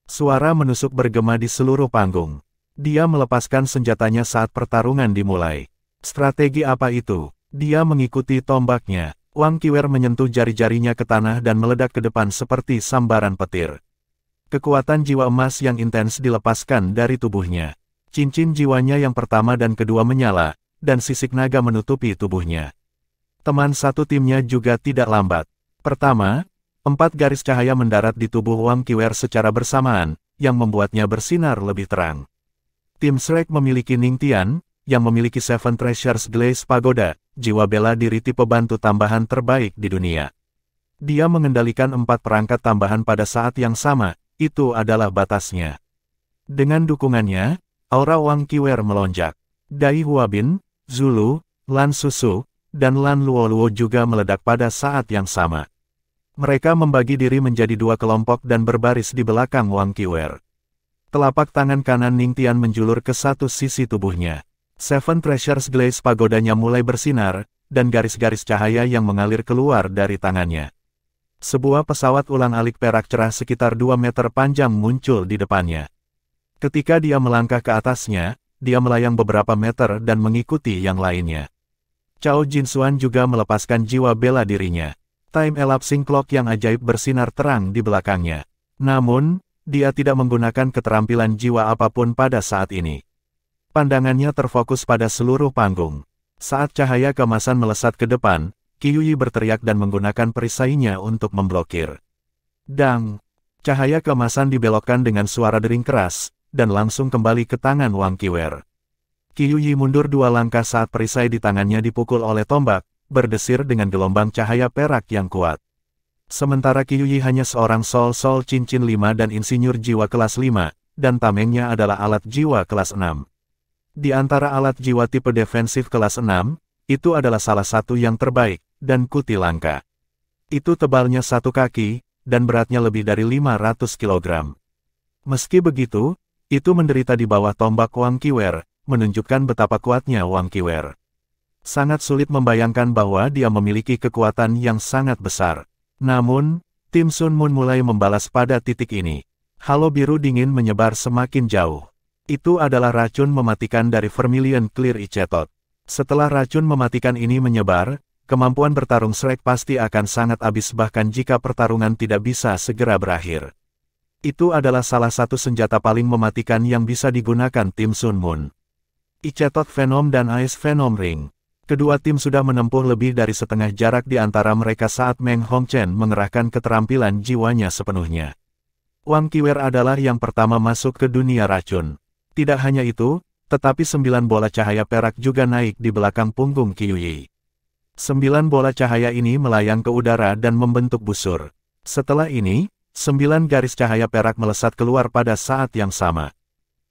Suara menusuk bergema di seluruh panggung. Dia melepaskan senjatanya saat pertarungan dimulai. Strategi apa itu? Dia mengikuti tombaknya. Wang Qiwer menyentuh jari-jarinya ke tanah dan meledak ke depan seperti sambaran petir. Kekuatan jiwa emas yang intens dilepaskan dari tubuhnya. Cincin jiwanya yang pertama dan kedua menyala, dan sisik naga menutupi tubuhnya. Teman satu timnya juga tidak lambat. Pertama, 4 garis cahaya mendarat di tubuh Wang Qiwer secara bersamaan, yang membuatnya bersinar lebih terang. Tim Shrek memiliki Ningtian, yang memiliki Seven Treasures Glaze Pagoda, jiwa bela diri tipe bantu tambahan terbaik di dunia. Dia mengendalikan 4 perangkat tambahan pada saat yang sama, itu adalah batasnya. Dengan dukungannya, aura Wang Qiwer melonjak. Dai Huabin, Zulu, Lan Susu, dan Lan Luoluo juga meledak pada saat yang sama. Mereka membagi diri menjadi 2 kelompok dan berbaris di belakang Wang Qiwer. Telapak tangan kanan Ningtian menjulur ke satu sisi tubuhnya. Seven Treasures Glaze pagodanya mulai bersinar, dan garis-garis cahaya yang mengalir keluar dari tangannya. Sebuah pesawat ulang-alik perak cerah sekitar 2 meter panjang muncul di depannya. Ketika dia melangkah ke atasnya, dia melayang beberapa meter dan mengikuti yang lainnya. Cao Jinxuan juga melepaskan jiwa bela dirinya. Time Elapsing Clock yang ajaib bersinar terang di belakangnya. Namun, dia tidak menggunakan keterampilan jiwa apapun pada saat ini. Pandangannya terfokus pada seluruh panggung. Saat cahaya keemasan melesat ke depan, Qiuyi berteriak dan menggunakan perisainya untuk memblokir. Dang! Cahaya keemasan dibelokkan dengan suara dering keras, dan langsung kembali ke tangan Wang Qiwer. Qiuyi mundur 2 langkah saat perisai di tangannya dipukul oleh tombak, berdesir dengan gelombang cahaya perak yang kuat. Sementara Qiuyi hanya seorang sol-sol cincin 5 dan insinyur jiwa kelas 5, dan tamengnya adalah alat jiwa kelas 6. Di antara alat jiwa tipe defensif kelas 6, itu adalah salah satu yang terbaik, dan kuti langka. Itu tebalnya 1 kaki, dan beratnya lebih dari 500 kg. Meski begitu, itu menderita di bawah tombak Wang Qiwer, menunjukkan betapa kuatnya Wang Qiwer. Sangat sulit membayangkan bahwa dia memiliki kekuatan yang sangat besar. Namun, tim Sun Moon mulai membalas pada titik ini. Halo biru dingin menyebar semakin jauh. Itu adalah racun mematikan dari Vermilion Clear Icetot. Setelah racun mematikan ini menyebar, kemampuan bertarung Shrek pasti akan sangat habis bahkan jika pertarungan tidak bisa segera berakhir. Itu adalah salah satu senjata paling mematikan yang bisa digunakan tim Sun Moon. Icetot Venom dan Ice Venom Ring. Kedua tim sudah menempuh lebih dari setengah jarak di antara mereka saat Meng Hongchen mengerahkan keterampilan jiwanya sepenuhnya. Wang Qiwer adalah yang pertama masuk ke dunia racun. Tidak hanya itu, tetapi 9 bola cahaya perak juga naik di belakang punggung Qiuyi. 9 bola cahaya ini melayang ke udara dan membentuk busur. Setelah ini, 9 garis cahaya perak melesat keluar pada saat yang sama.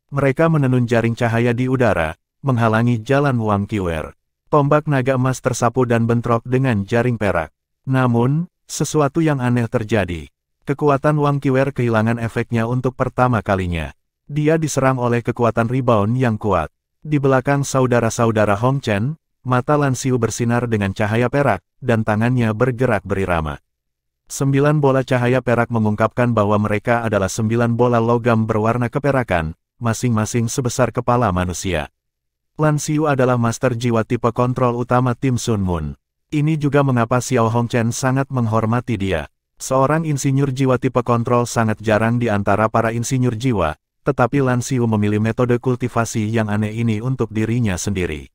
Mereka menenun jaring cahaya di udara, menghalangi jalan Wang Qiwer. Tombak naga emas tersapu dan bentrok dengan jaring perak. Namun, sesuatu yang aneh terjadi. Kekuatan Wang Qiwer kehilangan efeknya untuk pertama kalinya. Dia diserang oleh kekuatan rebound yang kuat. Di belakang saudara-saudara Hong Chen, mata Lan Xiu bersinar dengan cahaya perak, dan tangannya bergerak berirama. 9 bola cahaya perak mengungkapkan bahwa mereka adalah 9 bola logam berwarna keperakan, masing-masing sebesar kepala manusia. Lan Xiu adalah master jiwa tipe kontrol utama tim Sun Moon. Ini juga mengapa Xiao Hongchen sangat menghormati dia. Seorang insinyur jiwa tipe kontrol sangat jarang di antara para insinyur jiwa, tetapi Lan Xiu memilih metode kultivasi yang aneh ini untuk dirinya sendiri.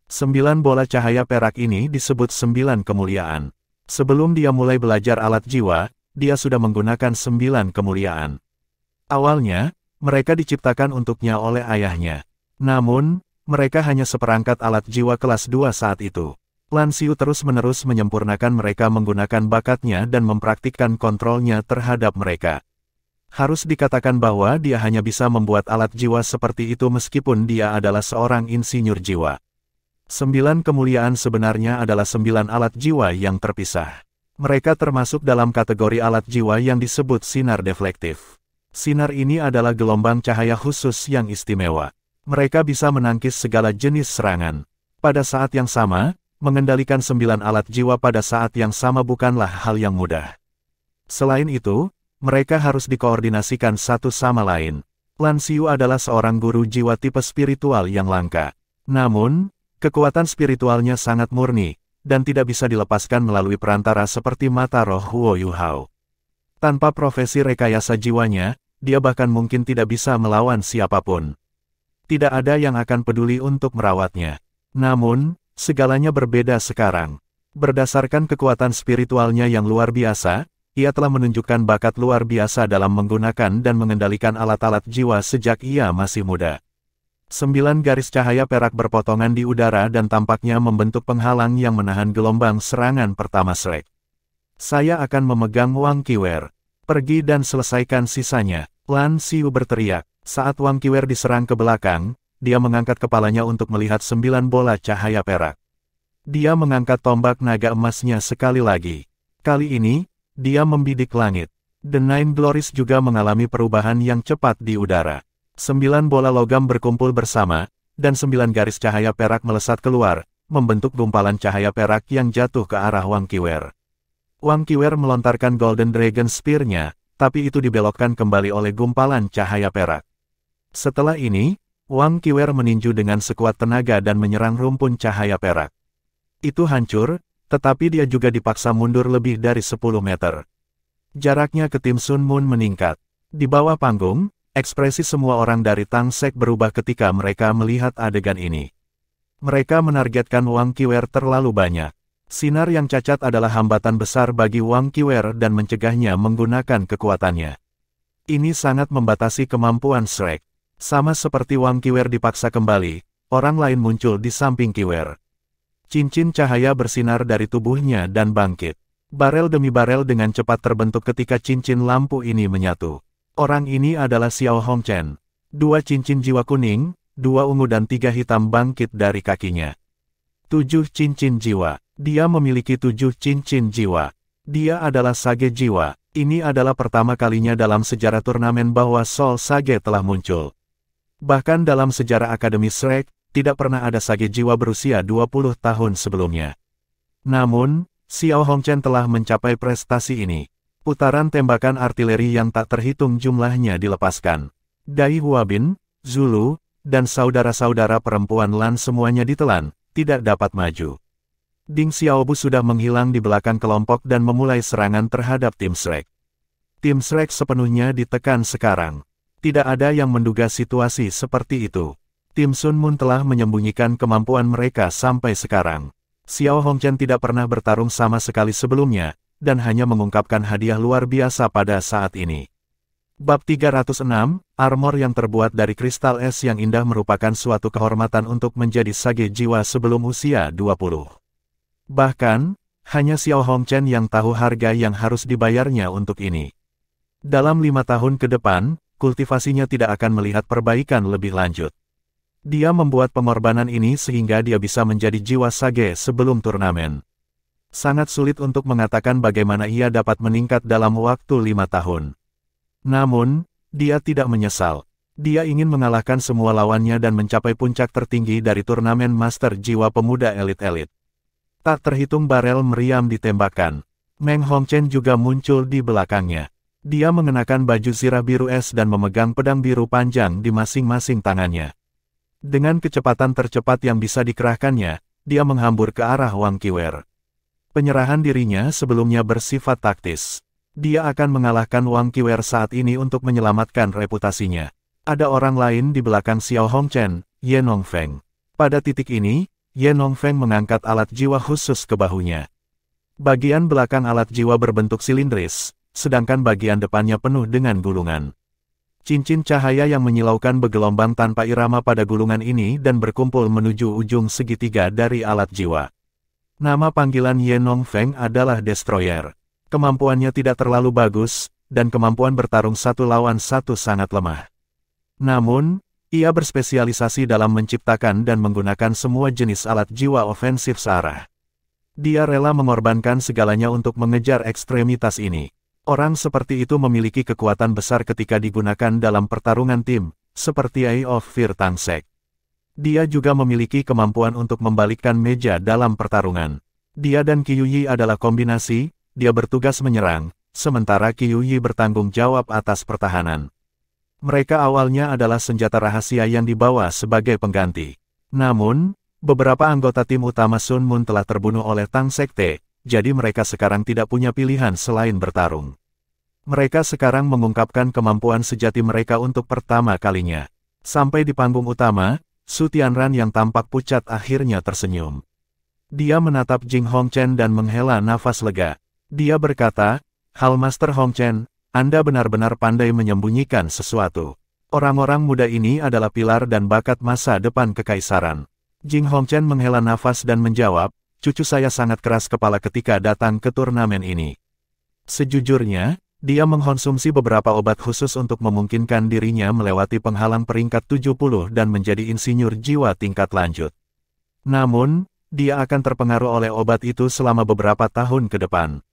9 bola cahaya perak ini disebut 9 kemuliaan. Sebelum dia mulai belajar alat jiwa, dia sudah menggunakan 9 kemuliaan. Awalnya, mereka diciptakan untuknya oleh ayahnya. Namun, mereka hanya seperangkat alat jiwa kelas 2 saat itu. Lan Xiu terus-menerus menyempurnakan mereka menggunakan bakatnya dan mempraktikkan kontrolnya terhadap mereka. Harus dikatakan bahwa dia hanya bisa membuat alat jiwa seperti itu meskipun dia adalah seorang insinyur jiwa. 9 kemuliaan sebenarnya adalah 9 alat jiwa yang terpisah. Mereka termasuk dalam kategori alat jiwa yang disebut sinar deflektif. Sinar ini adalah gelombang cahaya khusus yang istimewa. Mereka bisa menangkis segala jenis serangan. Pada saat yang sama, mengendalikan 9 alat jiwa pada saat yang sama bukanlah hal yang mudah. Selain itu, mereka harus dikoordinasikan satu sama lain. Lan Xiu adalah seorang guru jiwa tipe spiritual yang langka. Namun, kekuatan spiritualnya sangat murni, dan tidak bisa dilepaskan melalui perantara seperti mata roh Huo Yu Hao. Tanpa profesi rekayasa jiwanya, dia bahkan mungkin tidak bisa melawan siapapun. Tidak ada yang akan peduli untuk merawatnya. Namun, segalanya berbeda sekarang. Berdasarkan kekuatan spiritualnya yang luar biasa, ia telah menunjukkan bakat luar biasa dalam menggunakan dan mengendalikan alat-alat jiwa sejak ia masih muda. 9 garis cahaya perak berpotongan di udara dan tampaknya membentuk penghalang yang menahan gelombang serangan pertama Shrek. Saya akan memegang Wang Qiwer. Pergi dan selesaikan sisanya. Lan Xiu berteriak. Saat Wang Qiwer diserang ke belakang, dia mengangkat kepalanya untuk melihat 9 bola cahaya perak. Dia mengangkat tombak naga emasnya sekali lagi. Kali ini, dia membidik langit. The Nine Glories juga mengalami perubahan yang cepat di udara. 9 bola logam berkumpul bersama, dan 9 garis cahaya perak melesat keluar, membentuk gumpalan cahaya perak yang jatuh ke arah Wang Qiwer. Wang Qiwer melontarkan Golden Dragon Spear-nya, tapi itu dibelokkan kembali oleh gumpalan cahaya perak. Setelah ini, Wang Qiwer meninju dengan sekuat tenaga dan menyerang rumpun cahaya perak. Itu hancur, tetapi dia juga dipaksa mundur lebih dari 10 meter. Jaraknya ke tim Sun Moon meningkat. Di bawah panggung, ekspresi semua orang dari Tang Sek berubah ketika mereka melihat adegan ini. Mereka menargetkan Wang Qiwer terlalu banyak. Sinar yang cacat adalah hambatan besar bagi Wang Qiwer dan mencegahnya menggunakan kekuatannya. Ini sangat membatasi kemampuan Shrek. Sama seperti Wang Qiwer dipaksa kembali, orang lain muncul di samping Qiwer. Cincin cahaya bersinar dari tubuhnya dan bangkit. Barel demi barel dengan cepat terbentuk ketika cincin lampu ini menyatu. Orang ini adalah Xiao Hongchen. 2 cincin jiwa kuning, 2 ungu dan 3 hitam bangkit dari kakinya. 7 cincin jiwa. Dia memiliki 7 cincin jiwa. Dia adalah sage jiwa. Ini adalah pertama kalinya dalam sejarah turnamen bahwa Soul Sage telah muncul. Bahkan dalam sejarah Akademi Shrek, tidak pernah ada sage jiwa berusia 20 tahun sebelumnya. Namun, Xiao Hongchen telah mencapai prestasi ini. Putaran tembakan artileri yang tak terhitung jumlahnya dilepaskan. Dai Huabin, Zulu, dan saudara-saudara perempuan Lan semuanya ditelan, tidak dapat maju. Ding Xiaobu sudah menghilang di belakang kelompok dan memulai serangan terhadap tim Shrek. Tim Shrek sepenuhnya ditekan sekarang. Tidak ada yang menduga situasi seperti itu. Tim Sun Moon telah menyembunyikan kemampuan mereka sampai sekarang. Xiao Hongchen tidak pernah bertarung sama sekali sebelumnya, dan hanya mengungkapkan hadiah luar biasa pada saat ini. Bab 306, armor yang terbuat dari kristal es yang indah merupakan suatu kehormatan untuk menjadi sage jiwa sebelum usia 20. Bahkan, hanya Xiao Hongchen yang tahu harga yang harus dibayarnya untuk ini. Dalam 5 tahun ke depan, kultivasinya tidak akan melihat perbaikan lebih lanjut. Dia membuat pengorbanan ini sehingga dia bisa menjadi jiwa sage sebelum turnamen. Sangat sulit untuk mengatakan bagaimana ia dapat meningkat dalam waktu 5 tahun. Namun, dia tidak menyesal. Dia ingin mengalahkan semua lawannya dan mencapai puncak tertinggi dari turnamen Master Jiwa Pemuda Elit-Elit. Tak terhitung barel meriam ditembakkan. Meng Hongchen juga muncul di belakangnya. Dia mengenakan baju zirah biru es dan memegang pedang biru panjang di masing-masing tangannya. Dengan kecepatan tercepat yang bisa dikerahkannya, dia menghambur ke arah Wang Qiwer. Penyerahan dirinya sebelumnya bersifat taktis. Dia akan mengalahkan Wang Qiwer saat ini untuk menyelamatkan reputasinya. Ada orang lain di belakang Xiao Hongchen, Ye Nongfeng. Pada titik ini, Ye Nongfeng mengangkat alat jiwa khusus ke bahunya. Bagian belakang alat jiwa berbentuk silindris, sedangkan bagian depannya penuh dengan gulungan. Cincin cahaya yang menyilaukan bergelombang tanpa irama pada gulungan ini dan berkumpul menuju ujung segitiga dari alat jiwa. Nama panggilan Ye Nongfeng adalah Destroyer. Kemampuannya tidak terlalu bagus, dan kemampuan bertarung satu lawan satu sangat lemah. Namun, ia berspesialisasi dalam menciptakan dan menggunakan semua jenis alat jiwa ofensif searah. Dia rela mengorbankan segalanya untuk mengejar ekstremitas ini. Orang seperti itu memiliki kekuatan besar ketika digunakan dalam pertarungan tim, seperti Eye of Fear Tangsek. Dia juga memiliki kemampuan untuk membalikkan meja dalam pertarungan. Dia dan Qiuyi adalah kombinasi, dia bertugas menyerang, sementara Qiuyi bertanggung jawab atas pertahanan. Mereka awalnya adalah senjata rahasia yang dibawa sebagai pengganti. Namun, beberapa anggota tim utama Sun Moon telah terbunuh oleh Tang Sekte, jadi mereka sekarang tidak punya pilihan selain bertarung. Mereka sekarang mengungkapkan kemampuan sejati mereka untuk pertama kalinya. Sampai di panggung utama, Su Tianran yang tampak pucat akhirnya tersenyum. Dia menatap Jing Hongchen dan menghela nafas lega. Dia berkata, "Hal Master Hongchen, Anda benar-benar pandai menyembunyikan sesuatu. Orang-orang muda ini adalah pilar dan bakat masa depan kekaisaran." Jing Hongchen menghela nafas dan menjawab, "Cucu saya sangat keras kepala ketika datang ke turnamen ini. Sejujurnya, dia mengkonsumsi beberapa obat khusus untuk memungkinkan dirinya melewati penghalang peringkat 70 dan menjadi insinyur jiwa tingkat lanjut. Namun, dia akan terpengaruh oleh obat itu selama beberapa tahun ke depan.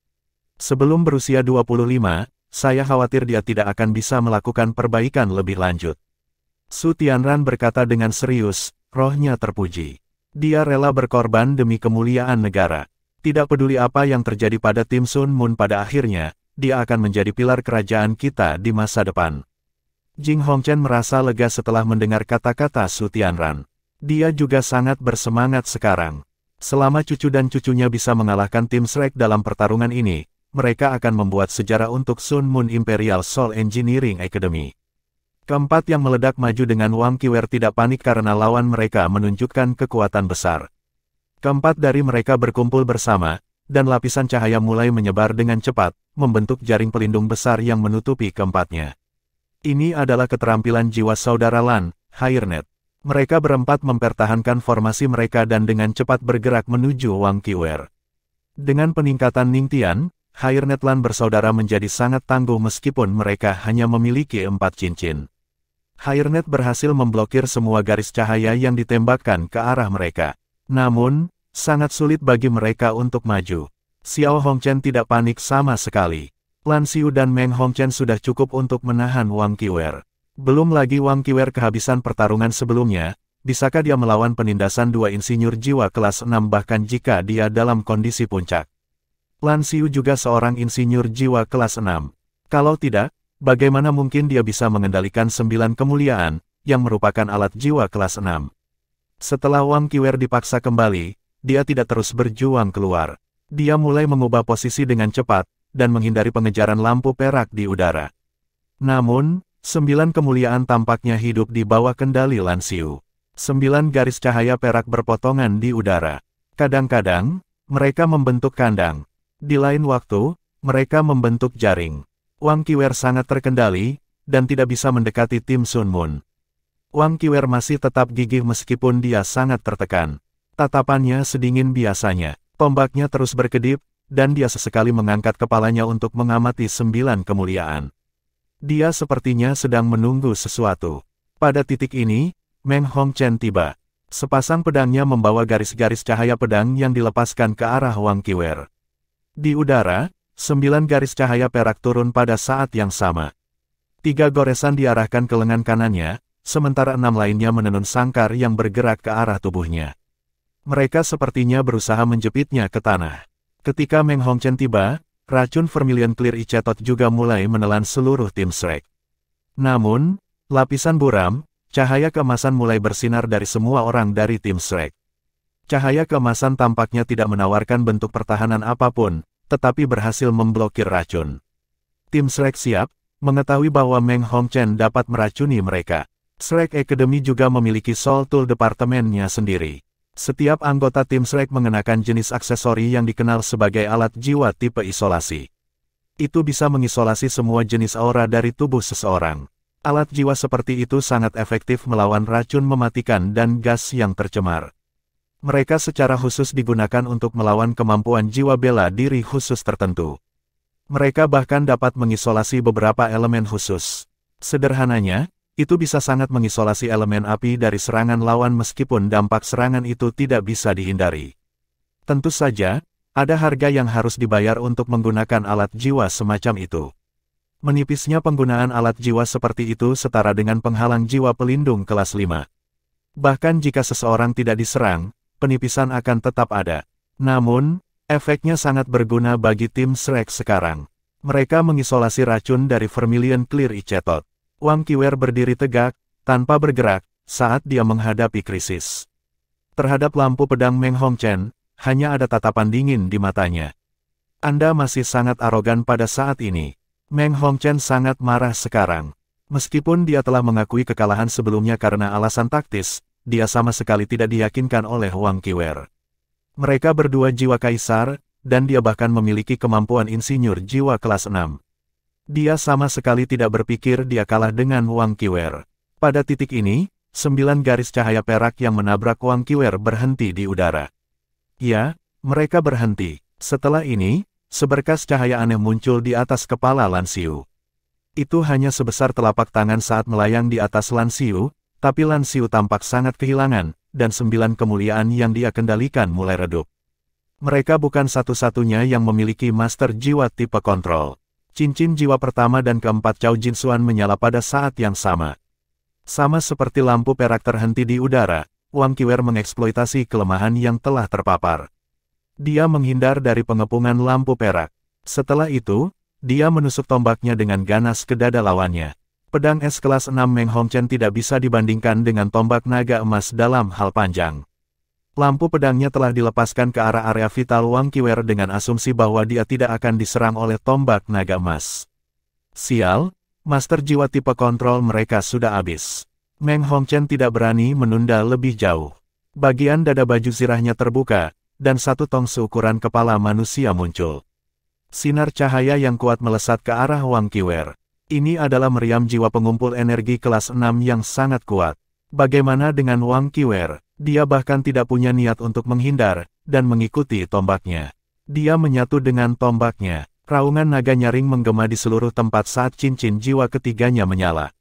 Sebelum berusia 25, saya khawatir dia tidak akan bisa melakukan perbaikan lebih lanjut." Su Tianran berkata dengan serius, rohnya terpuji. Dia rela berkorban demi kemuliaan negara. Tidak peduli apa yang terjadi pada tim Sun Moon pada akhirnya, dia akan menjadi pilar kerajaan kita di masa depan. Jing Hongchen merasa lega setelah mendengar kata-kata Su Tianran. Dia juga sangat bersemangat sekarang. Selama cucu dan cucunya bisa mengalahkan tim Shrek dalam pertarungan ini, mereka akan membuat sejarah untuk Sun Moon Imperial Soul Engineering Academy. Keempat yang meledak maju dengan Wang Qiwer tidak panik karena lawan mereka menunjukkan kekuatan besar. Keempat dari mereka berkumpul bersama, dan lapisan cahaya mulai menyebar dengan cepat, membentuk jaring pelindung besar yang menutupi keempatnya. Ini adalah keterampilan jiwa saudara Lan, Hairnet. Mereka berempat mempertahankan formasi mereka dan dengan cepat bergerak menuju Wang Qiwer. Dengan peningkatan Ningtian, Hairnet Lan bersaudara menjadi sangat tangguh meskipun mereka hanya memiliki 4 cincin. Hairnet berhasil memblokir semua garis cahaya yang ditembakkan ke arah mereka. Namun, sangat sulit bagi mereka untuk maju. Xiao Hongchen tidak panik sama sekali. Lan Xiu dan Meng Hongchen sudah cukup untuk menahan Wang Qiwer. Belum lagi Wang Qiwer kehabisan pertarungan sebelumnya, bisakah dia melawan penindasan 2 insinyur jiwa kelas 6 bahkan jika dia dalam kondisi puncak? Lan Xiu juga seorang insinyur jiwa kelas 6. Kalau tidak, bagaimana mungkin dia bisa mengendalikan 9 kemuliaan, yang merupakan alat jiwa kelas 6? Setelah Wang Qiwer dipaksa kembali, dia tidak terus berjuang keluar. Dia mulai mengubah posisi dengan cepat, dan menghindari pengejaran lampu perak di udara. Namun, 9 kemuliaan tampaknya hidup di bawah kendali Lan Xiu. 9 garis cahaya perak berpotongan di udara. Kadang-kadang, mereka membentuk kandang. Di lain waktu, mereka membentuk jaring. Wang Qiwer sangat terkendali, dan tidak bisa mendekati tim Sun Moon. Wang Qiwer masih tetap gigih meskipun dia sangat tertekan. Tatapannya sedingin biasanya. Tombaknya terus berkedip, dan dia sesekali mengangkat kepalanya untuk mengamati 9 kemuliaan. Dia sepertinya sedang menunggu sesuatu. Pada titik ini, Meng Hongchen tiba. Sepasang pedangnya membawa garis-garis cahaya pedang yang dilepaskan ke arah Wang Qiwer. Di udara, 9 garis cahaya perak turun pada saat yang sama. 3 goresan diarahkan ke lengan kanannya, sementara 6 lainnya menenun sangkar yang bergerak ke arah tubuhnya. Mereka sepertinya berusaha menjepitnya ke tanah. Ketika Meng Hongchen tiba, racun Vermilion Clear Icetot juga mulai menelan seluruh tim Shrek. Namun, lapisan buram, cahaya keemasan mulai bersinar dari semua orang dari tim Shrek. Cahaya keemasan tampaknya tidak menawarkan bentuk pertahanan apapun, tetapi berhasil memblokir racun. Tim Shrek siap, mengetahui bahwa Meng Hongchen dapat meracuni mereka. Shrek Academy juga memiliki Soul Tool departemennya sendiri. Setiap anggota tim Shrek mengenakan jenis aksesori yang dikenal sebagai alat jiwa tipe isolasi. Itu bisa mengisolasi semua jenis aura dari tubuh seseorang. Alat jiwa seperti itu sangat efektif melawan racun mematikan dan gas yang tercemar. Mereka secara khusus digunakan untuk melawan kemampuan jiwa bela diri khusus tertentu. Mereka bahkan dapat mengisolasi beberapa elemen khusus. Sederhananya, itu bisa sangat mengisolasi elemen api dari serangan lawan meskipun dampak serangan itu tidak bisa dihindari. Tentu saja, ada harga yang harus dibayar untuk menggunakan alat jiwa semacam itu. Menipisnya penggunaan alat jiwa seperti itu setara dengan penghalang jiwa pelindung kelas 5. Bahkan jika seseorang tidak diserang, penipisan akan tetap ada. Namun, efeknya sangat berguna bagi tim Shrek sekarang. Mereka mengisolasi racun dari Vermilion Clear Icetot. Wang Qiwer berdiri tegak, tanpa bergerak, saat dia menghadapi krisis. Terhadap lampu pedang Meng Hongchen, hanya ada tatapan dingin di matanya. Anda masih sangat arogan pada saat ini. Meng Hongchen sangat marah sekarang. Meskipun dia telah mengakui kekalahan sebelumnya karena alasan taktis, dia sama sekali tidak diyakinkan oleh Wang Qiwer. Mereka berdua jiwa kaisar, dan dia bahkan memiliki kemampuan insinyur jiwa kelas 6. Dia sama sekali tidak berpikir dia kalah dengan Wang Qiwer. Pada titik ini, 9 garis cahaya perak yang menabrak Wang Qiwer berhenti di udara. Ya, mereka berhenti. Setelah ini, seberkas cahaya aneh muncul di atas kepala Lan Xiu. Itu hanya sebesar telapak tangan saat melayang di atas Lan Xiu, tapi Lan Xiu tampak sangat kehilangan, dan 9 kemuliaan yang dia kendalikan mulai redup. Mereka bukan satu-satunya yang memiliki master jiwa tipe kontrol. Cincin jiwa pertama dan keempat Cao Jinsuan menyala pada saat yang sama. Sama seperti lampu perak terhenti di udara, Wang Qiwer mengeksploitasi kelemahan yang telah terpapar. Dia menghindar dari pengepungan lampu perak. Setelah itu, dia menusuk tombaknya dengan ganas ke dada lawannya. Pedang es kelas 6 Meng Hongchen tidak bisa dibandingkan dengan tombak naga emas dalam hal panjang. Lampu pedangnya telah dilepaskan ke arah area vital Wang Qiwer dengan asumsi bahwa dia tidak akan diserang oleh tombak naga emas. Sial, master jiwa tipe kontrol mereka sudah habis. Meng Hongchen tidak berani menunda lebih jauh. Bagian dada baju zirahnya terbuka, dan satu tong seukuran kepala manusia muncul. Sinar cahaya yang kuat melesat ke arah Wang Qiwer. Ini adalah meriam jiwa pengumpul energi kelas 6 yang sangat kuat. Bagaimana dengan Wang Qiwer? Dia bahkan tidak punya niat untuk menghindar, dan mengikuti tombaknya. Dia menyatu dengan tombaknya. Raungan naga nyaring menggema di seluruh tempat saat cincin jiwa ketiganya menyala.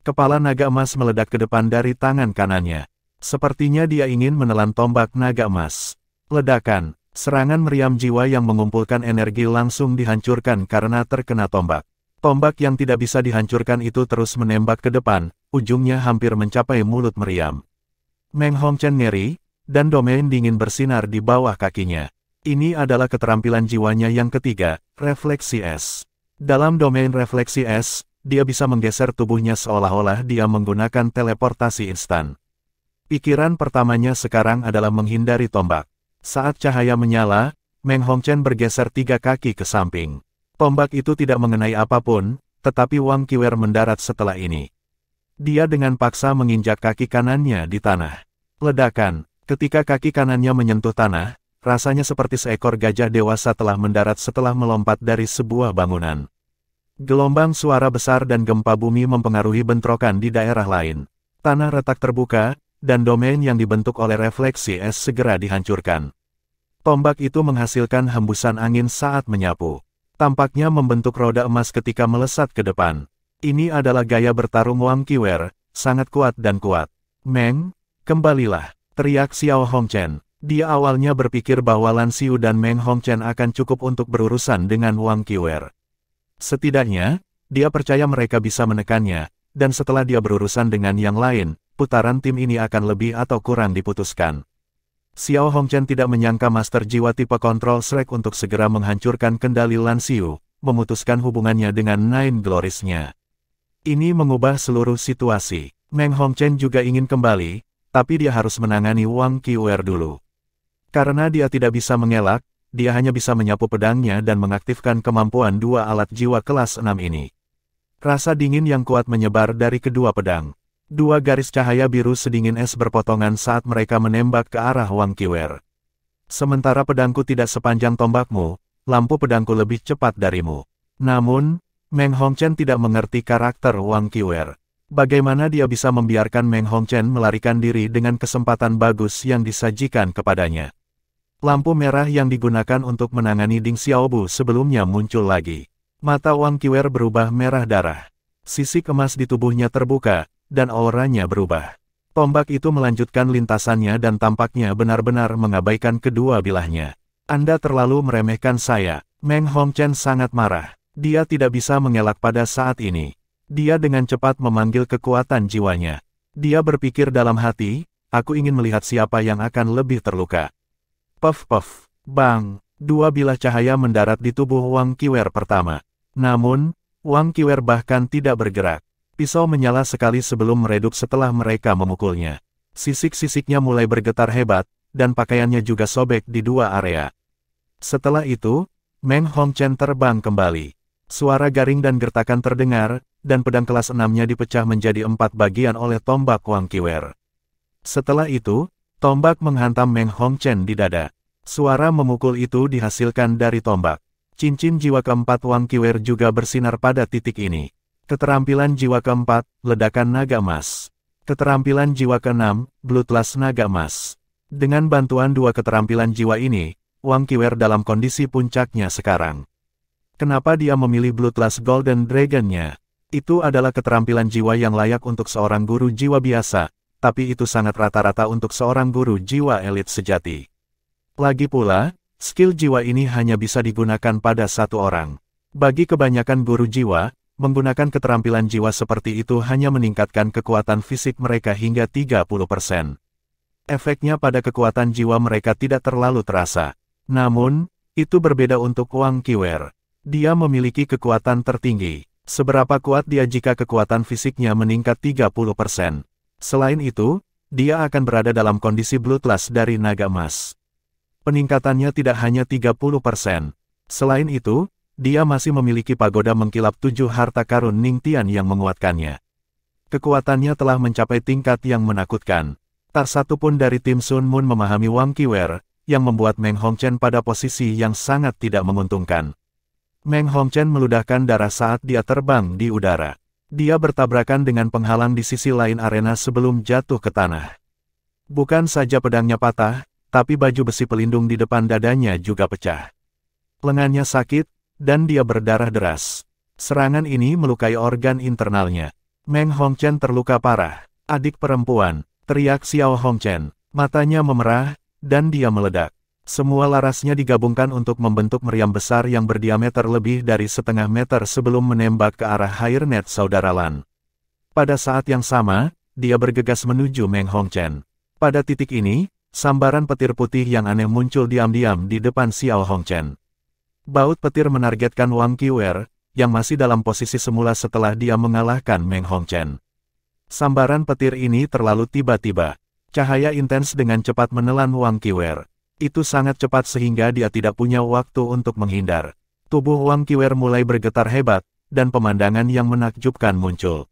Kepala naga emas meledak ke depan dari tangan kanannya. Sepertinya dia ingin menelan tombak naga emas. Ledakan, serangan meriam jiwa yang mengumpulkan energi langsung dihancurkan karena terkena tombak. Tombak yang tidak bisa dihancurkan itu terus menembak ke depan, ujungnya hampir mencapai mulut meriam. Meng Hongchen ngeri, dan domain dingin bersinar di bawah kakinya. Ini adalah keterampilan jiwanya yang ketiga, refleksi es. Dalam domain refleksi es, dia bisa menggeser tubuhnya seolah-olah dia menggunakan teleportasi instan. Pikiran pertamanya sekarang adalah menghindari tombak. Saat cahaya menyala, Meng Hongchen bergeser 3 kaki ke samping. Tombak itu tidak mengenai apapun, tetapi Wang Qiwer mendarat setelah ini. Dia dengan paksa menginjak kaki kanannya di tanah. Ledakan, ketika kaki kanannya menyentuh tanah, rasanya seperti seekor gajah dewasa telah mendarat setelah melompat dari sebuah bangunan. Gelombang suara besar dan gempa bumi mempengaruhi bentrokan di daerah lain. Tanah retak terbuka, dan domain yang dibentuk oleh refleksi es segera dihancurkan. Tombak itu menghasilkan hembusan angin saat menyapu. Tampaknya membentuk roda emas ketika melesat ke depan. Ini adalah gaya bertarung Wang Qiwer, sangat kuat dan kuat. Meng, kembalilah. teriak Xiao Hongchen. Dia awalnya berpikir bahwa Lan Xiu dan Meng Hongchen akan cukup untuk berurusan dengan Wang Qiwer. Setidaknya, dia percaya mereka bisa menekannya, dan setelah dia berurusan dengan yang lain, putaran tim ini akan lebih atau kurang diputuskan. Xiao Hongchen tidak menyangka Master Jiwa tipe kontrol Shrek untuk segera menghancurkan kendali Lan Xiu, memutuskan hubungannya dengan Nine Glories-nya. Ini mengubah seluruh situasi. Meng Hongchen juga ingin kembali, tapi dia harus menangani Wang Qiwer dulu. Karena dia tidak bisa mengelak, dia hanya bisa menyapu pedangnya dan mengaktifkan kemampuan dua alat jiwa kelas 6 ini. Rasa dingin yang kuat menyebar dari kedua pedang. Dua garis cahaya biru sedingin es berpotongan saat mereka menembak ke arah Wang Qiwer. Sementara pedangku tidak sepanjang tombakmu, lampu pedangku lebih cepat darimu. Namun, Meng Hongchen tidak mengerti karakter Wang Qiwer. Bagaimana dia bisa membiarkan Meng Hongchen melarikan diri dengan kesempatan bagus yang disajikan kepadanya. Lampu merah yang digunakan untuk menangani Ding Xiaobu sebelumnya muncul lagi. Mata Wang Qiwer berubah merah darah. Sisik emas di tubuhnya terbuka, dan auranya berubah. Tombak itu melanjutkan lintasannya dan tampaknya benar-benar mengabaikan kedua bilahnya. Anda terlalu meremehkan saya. Meng Hongchen sangat marah. Dia tidak bisa mengelak pada saat ini. Dia dengan cepat memanggil kekuatan jiwanya. Dia berpikir dalam hati, aku ingin melihat siapa yang akan lebih terluka. Puff puff, bang, dua bilah cahaya mendarat di tubuh Wang Qiwer pertama. Namun, Wang Qiwer bahkan tidak bergerak. Pisau menyala sekali sebelum meredup setelah mereka memukulnya. Sisik-sisiknya mulai bergetar hebat, dan pakaiannya juga sobek di dua area. Setelah itu, Meng Hongchen terbang kembali. Suara garing dan gertakan terdengar, dan pedang kelas 6-nya dipecah menjadi 4 bagian oleh tombak Wang Qiwer. Setelah itu, tombak menghantam Meng Hongchen di dada. Suara memukul itu dihasilkan dari tombak. Cincin jiwa keempat Wang Qiwer juga bersinar pada titik ini. Keterampilan jiwa keempat, ledakan naga emas. Keterampilan jiwa keenam, Bloodlust naga emas. Dengan bantuan dua keterampilan jiwa ini, Wang Qiwer dalam kondisi puncaknya sekarang. Kenapa dia memilih Bloodlust Golden Dragon-nya? Itu adalah keterampilan jiwa yang layak untuk seorang guru jiwa biasa, tapi itu sangat rata-rata untuk seorang guru jiwa elit sejati. Lagi pula, skill jiwa ini hanya bisa digunakan pada satu orang. Bagi kebanyakan guru jiwa, menggunakan keterampilan jiwa seperti itu hanya meningkatkan kekuatan fisik mereka hingga 30%. Efeknya pada kekuatan jiwa mereka tidak terlalu terasa. Namun, itu berbeda untuk Wang Qiwer. Dia memiliki kekuatan tertinggi. Seberapa kuat dia jika kekuatan fisiknya meningkat 30%. Selain itu, dia akan berada dalam kondisi Bloodlust dari naga emas. Peningkatannya tidak hanya 30%. Selain itu, dia masih memiliki pagoda mengkilap 7 harta karun Ningtian yang menguatkannya. Kekuatannya telah mencapai tingkat yang menakutkan. Tak satu pun dari tim Sun Moon memahami Wang Qiwer, yang membuat Meng Hongchen pada posisi yang sangat tidak menguntungkan. Meng Hongchen meludahkan darah saat dia terbang di udara. Dia bertabrakan dengan penghalang di sisi lain arena sebelum jatuh ke tanah. Bukan saja pedangnya patah, tapi baju besi pelindung di depan dadanya juga pecah. Lengannya sakit, dan dia berdarah deras. Serangan ini melukai organ internalnya. Meng Hongchen terluka parah. Adik perempuan, teriak Xiao Hongchen. Matanya memerah, dan dia meledak. Semua larasnya digabungkan untuk membentuk meriam besar yang berdiameter lebih dari setengah meter sebelum menembak ke arah Hairnet saudara Lan. Pada saat yang sama, dia bergegas menuju Meng Hongchen. Pada titik ini, sambaran petir putih yang aneh muncul diam-diam di depan Xiao Hongchen. Baut petir menargetkan Wang Qiwer, yang masih dalam posisi semula setelah dia mengalahkan Meng Hongchen. Sambaran petir ini terlalu tiba-tiba. Cahaya intens dengan cepat menelan Wang Qiwer. Itu sangat cepat sehingga dia tidak punya waktu untuk menghindar. Tubuh Wang Qiwer mulai bergetar hebat, dan pemandangan yang menakjubkan muncul.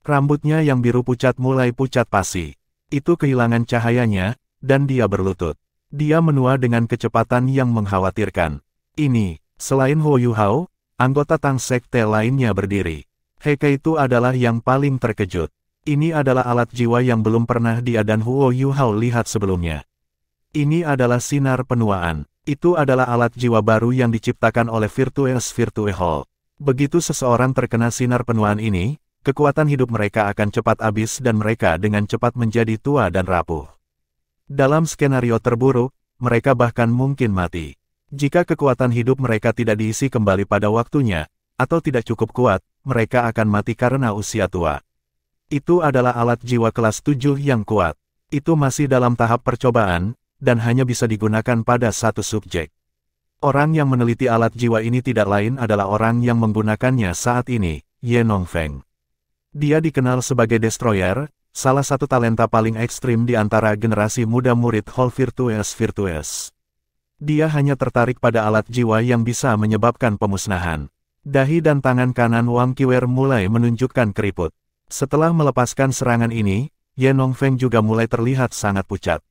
Rambutnya yang biru pucat mulai pucat pasi. Itu kehilangan cahayanya, dan dia berlutut. Dia menua dengan kecepatan yang mengkhawatirkan. Ini, selain Huo Yuhao, anggota Tang Sekte lainnya berdiri. Heike itu adalah yang paling terkejut. Ini adalah alat jiwa yang belum pernah dia dan Huo Yuhao lihat sebelumnya. Ini adalah sinar penuaan. Itu adalah alat jiwa baru yang diciptakan oleh Virtues Virtue Hall. Begitu seseorang terkena sinar penuaan ini, kekuatan hidup mereka akan cepat habis dan mereka dengan cepat menjadi tua dan rapuh. Dalam skenario terburuk, mereka bahkan mungkin mati. Jika kekuatan hidup mereka tidak diisi kembali pada waktunya, atau tidak cukup kuat, mereka akan mati karena usia tua. Itu adalah alat jiwa kelas 7 yang kuat. Itu masih dalam tahap percobaan, dan hanya bisa digunakan pada satu subjek. Orang yang meneliti alat jiwa ini tidak lain adalah orang yang menggunakannya saat ini, Ye Nongfeng. Dia dikenal sebagai Destroyer, salah satu talenta paling ekstrim di antara generasi muda murid Hall Virtues. Dia hanya tertarik pada alat jiwa yang bisa menyebabkan pemusnahan. Dahi dan tangan kanan Wang Qiwer mulai menunjukkan keriput. Setelah melepaskan serangan ini, Ye Nongfeng juga mulai terlihat sangat pucat.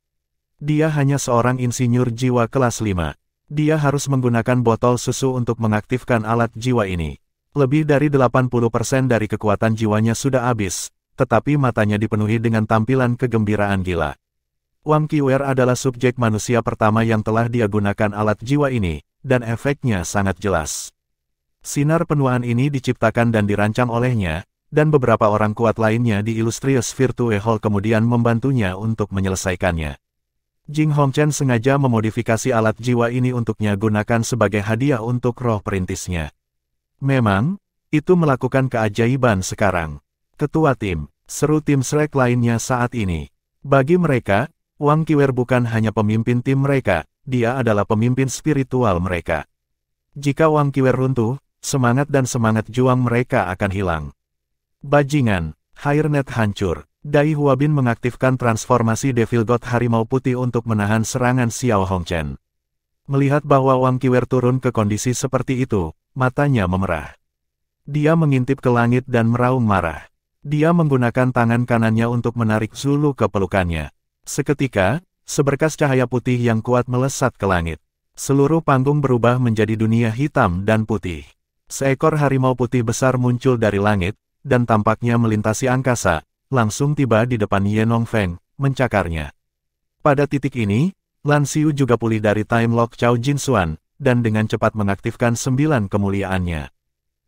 Dia hanya seorang insinyur jiwa kelas 5. Dia harus menggunakan botol susu untuk mengaktifkan alat jiwa ini. Lebih dari 80% dari kekuatan jiwanya sudah habis, tetapi matanya dipenuhi dengan tampilan kegembiraan gila. Wang Qiwer adalah subjek manusia pertama yang telah dia gunakan alat jiwa ini, dan efeknya sangat jelas. Sinar penuaan ini diciptakan dan dirancang olehnya, dan beberapa orang kuat lainnya di Illustrious Virtue Hall kemudian membantunya untuk menyelesaikannya. Jing Hongchen sengaja memodifikasi alat jiwa ini untuknya gunakan sebagai hadiah untuk roh perintisnya. Memang, itu melakukan keajaiban sekarang. Ketua tim, seru tim Shrek lainnya saat ini. Bagi mereka, Wang Qiwer bukan hanya pemimpin tim mereka, dia adalah pemimpin spiritual mereka. Jika Wang Qiwer runtuh, semangat dan semangat juang mereka akan hilang. Bajingan, Hairnet hancur. Dai Huabin mengaktifkan transformasi Devil God Harimau Putih untuk menahan serangan Xiao Hongchen. Melihat bahwa Wang Qiwer turun ke kondisi seperti itu, matanya memerah. Dia mengintip ke langit dan meraung marah. Dia menggunakan tangan kanannya untuk menarik Zulu ke pelukannya. Seketika, seberkas cahaya putih yang kuat melesat ke langit. Seluruh panggung berubah menjadi dunia hitam dan putih. Seekor harimau putih besar muncul dari langit, dan tampaknya melintasi angkasa, langsung tiba di depan Ye Nongfeng, mencakarnya. Pada titik ini, Lan Xiu juga pulih dari Time Lock Chao Jinsuan, dan dengan cepat mengaktifkan 9 kemuliaannya.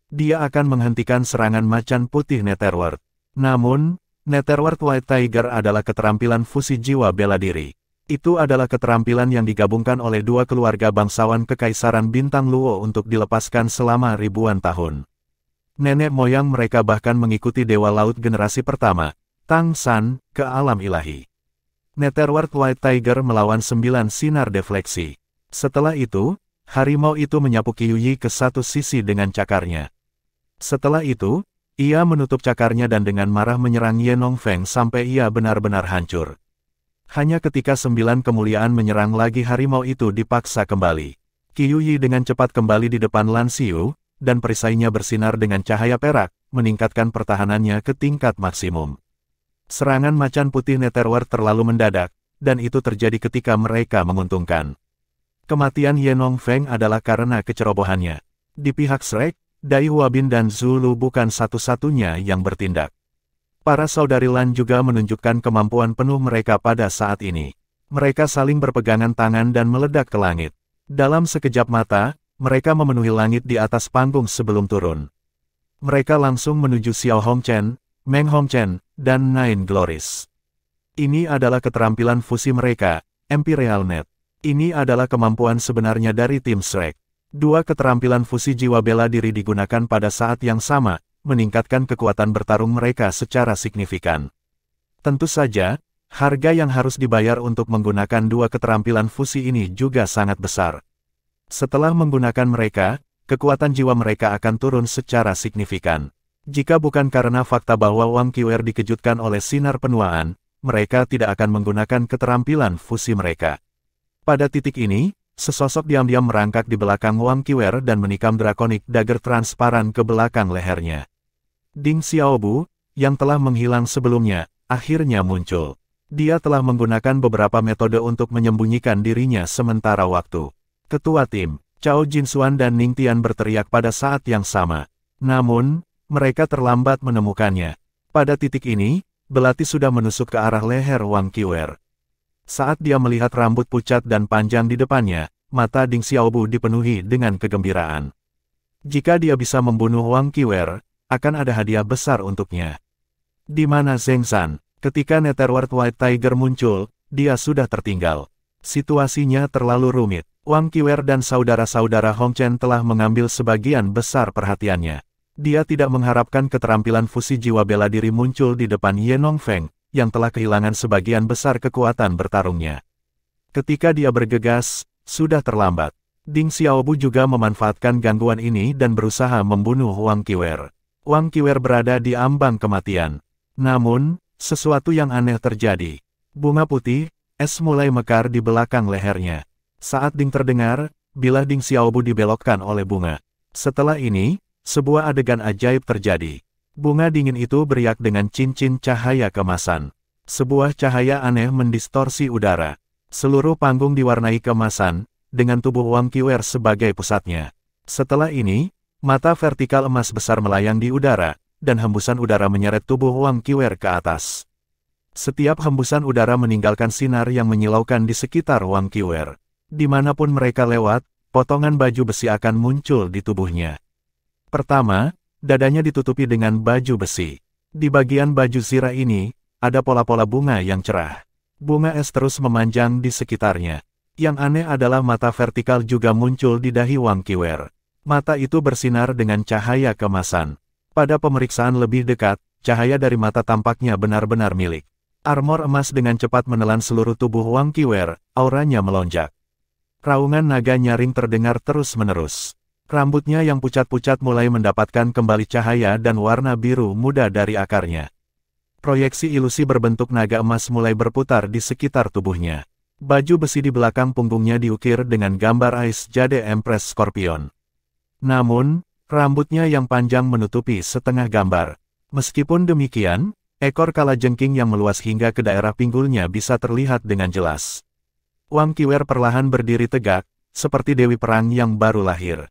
Dia akan menghentikan serangan macan putih Netherworld. Namun, Netherworld White Tiger adalah keterampilan fusi jiwa bela diri. Itu adalah keterampilan yang digabungkan oleh dua keluarga bangsawan Kekaisaran Bintang Luo untuk dilepaskan selama ribuan tahun. Nenek moyang mereka bahkan mengikuti Dewa Laut generasi pertama, Tang San, ke alam ilahi. Netherworld White Tiger melawan 9 sinar defleksi. Setelah itu, harimau itu menyapu Qiuyi ke satu sisi dengan cakarnya. Setelah itu, ia menutup cakarnya dan dengan marah menyerang Ye Nongfeng sampai ia benar-benar hancur. Hanya ketika 9 kemuliaan menyerang lagi harimau itu dipaksa kembali. Qiuyi dengan cepat kembali di depan Lan Xiu, dan perisainya bersinar dengan cahaya perak, meningkatkan pertahanannya ke tingkat maksimum. Serangan macan putih Netherworld terlalu mendadak, dan itu terjadi ketika mereka menguntungkan. Kematian Ye Nongfeng adalah karena kecerobohannya. Di pihak Shrek, Dai Huabin dan Zulu bukan satu-satunya yang bertindak. Para saudari Lan juga menunjukkan kemampuan penuh mereka pada saat ini. Mereka saling berpegangan tangan dan meledak ke langit. Dalam sekejap mata, mereka memenuhi langit di atas panggung sebelum turun. Mereka langsung menuju Xiao Hongchen, Meng Hongchen, dan Nine Glories. Ini adalah keterampilan fusi mereka, Imperial Net. Ini adalah kemampuan sebenarnya dari tim Shrek. Dua keterampilan fusi jiwa bela diri digunakan pada saat yang sama, meningkatkan kekuatan bertarung mereka secara signifikan. Tentu saja, harga yang harus dibayar untuk menggunakan dua keterampilan fusi ini juga sangat besar. Setelah menggunakan mereka, kekuatan jiwa mereka akan turun secara signifikan. Jika bukan karena fakta bahwa Wang Qiwer dikejutkan oleh sinar penuaan, mereka tidak akan menggunakan keterampilan fusi mereka. Pada titik ini, sesosok diam-diam merangkak di belakang Wang Qiwer dan menikam Draconic Dagger transparan ke belakang lehernya. Ding Xiaobu, yang telah menghilang sebelumnya, akhirnya muncul. Dia telah menggunakan beberapa metode untuk menyembunyikan dirinya sementara waktu. Ketua tim, Chao Jinsuan dan Ning Tian berteriak pada saat yang sama. Namun, mereka terlambat menemukannya. Pada titik ini, belati sudah menusuk ke arah leher Wang Qiwer. Saat dia melihat rambut pucat dan panjang di depannya, mata Ding Xiaobu dipenuhi dengan kegembiraan. Jika dia bisa membunuh Wang Qiwer, akan ada hadiah besar untuknya. Di mana Zheng San? Ketika Netherworld White Tiger muncul, dia sudah tertinggal. Situasinya terlalu rumit. Wang Qiwer dan saudara-saudara Hong Chen telah mengambil sebagian besar perhatiannya. Dia tidak mengharapkan keterampilan fusi jiwa bela diri muncul di depan Ye Nongfeng, yang telah kehilangan sebagian besar kekuatan bertarungnya. Ketika dia bergegas, sudah terlambat. Ding Xiaobu juga memanfaatkan gangguan ini dan berusaha membunuh Wang Qiwer. Wang Qiwer berada di ambang kematian. Namun, sesuatu yang aneh terjadi. Bunga putih, es mulai mekar di belakang lehernya. Saat ding terdengar, bilah Ding Xiaobu dibelokkan oleh bunga. Setelah ini, sebuah adegan ajaib terjadi. Bunga dingin itu beriak dengan cincin cahaya keemasan. Sebuah cahaya aneh mendistorsi udara. Seluruh panggung diwarnai keemasan, dengan tubuh Wang Qiwer sebagai pusatnya. Setelah ini, mata vertikal emas besar melayang di udara, dan hembusan udara menyeret tubuh Wang Qiwer ke atas. Setiap hembusan udara meninggalkan sinar yang menyilaukan di sekitar Wang Qiwer. Dimanapun mereka lewat, potongan baju besi akan muncul di tubuhnya. Pertama, dadanya ditutupi dengan baju besi. Di bagian baju zirah ini, ada pola-pola bunga yang cerah. Bunga es terus memanjang di sekitarnya. Yang aneh adalah mata vertikal juga muncul di dahi Wang Qiwer. Mata itu bersinar dengan cahaya keemasan. Pada pemeriksaan lebih dekat, cahaya dari mata tampaknya benar-benar milik. Armor emas dengan cepat menelan seluruh tubuh Wang Qiwer, auranya melonjak. Raungan naga nyaring terdengar terus-menerus. Rambutnya yang pucat-pucat mulai mendapatkan kembali cahaya dan warna biru muda dari akarnya. Proyeksi ilusi berbentuk naga emas mulai berputar di sekitar tubuhnya. Baju besi di belakang punggungnya diukir dengan gambar Ice Jade Empress Scorpion. Namun, rambutnya yang panjang menutupi setengah gambar. Meskipun demikian, ekor kalajengking yang meluas hingga ke daerah pinggulnya bisa terlihat dengan jelas. Wang Qiwer perlahan berdiri tegak, seperti dewi perang yang baru lahir.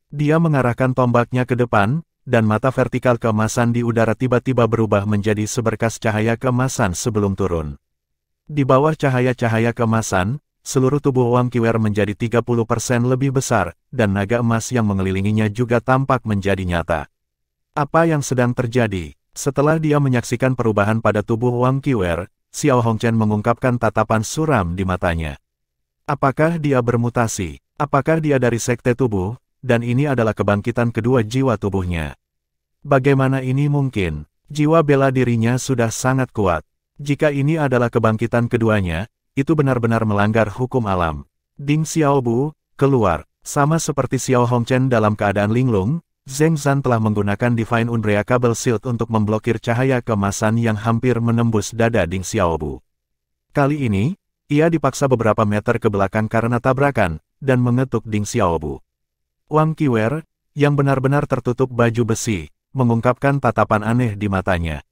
Dia mengarahkan tombaknya ke depan, dan mata vertikal keemasan di udara tiba-tiba berubah menjadi seberkas cahaya keemasan sebelum turun. Di bawah cahaya-cahaya keemasan, seluruh tubuh Wang Qiwer menjadi 30% lebih besar, dan naga emas yang mengelilinginya juga tampak menjadi nyata. Apa yang sedang terjadi? Setelah dia menyaksikan perubahan pada tubuh Wang Qiwer, Xiao Hongchen mengungkapkan tatapan suram di matanya. Apakah dia bermutasi? Apakah dia dari sekte tubuh, dan ini adalah kebangkitan kedua jiwa tubuhnya? Bagaimana ini mungkin? Jiwa bela dirinya sudah sangat kuat. Jika ini adalah kebangkitan keduanya, itu benar-benar melanggar hukum alam. Ding Xiaobu, keluar. Sama seperti Xiao Hongchen dalam keadaan linglung, Zheng Zan telah menggunakan Divine Unbreakable Shield untuk memblokir cahaya keemasan yang hampir menembus dada Ding Xiaobu. Kali ini, ia dipaksa beberapa meter ke belakang karena tabrakan, dan mengetuk Ding Xiaobu. Wang Qiwer, yang benar-benar tertutup baju besi, mengungkapkan tatapan aneh di matanya.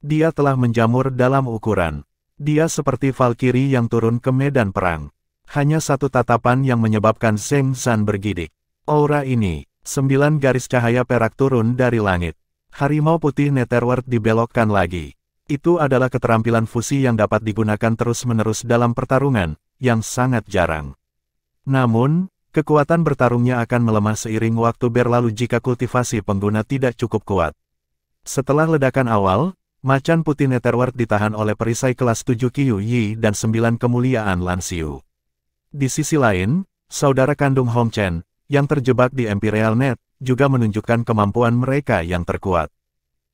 Dia telah menjamur dalam ukuran. Dia seperti Valkyrie yang turun ke medan perang. Hanya satu tatapan yang menyebabkan Zheng Zan bergidik. Aura ini, 9 garis cahaya perak turun dari langit. Harimau putih Netherworld dibelokkan lagi. Itu adalah keterampilan fusi yang dapat digunakan terus-menerus dalam pertarungan, yang sangat jarang. Namun, kekuatan bertarungnya akan melemah seiring waktu berlalu jika kultivasi pengguna tidak cukup kuat. Setelah ledakan awal, macan putih Netherworld ditahan oleh perisai kelas 7 Qiu Yi dan 9 kemuliaan Lan Xiu. Di sisi lain, saudara kandung Hong Chen, yang terjebak di Imperial Net, juga menunjukkan kemampuan mereka yang terkuat.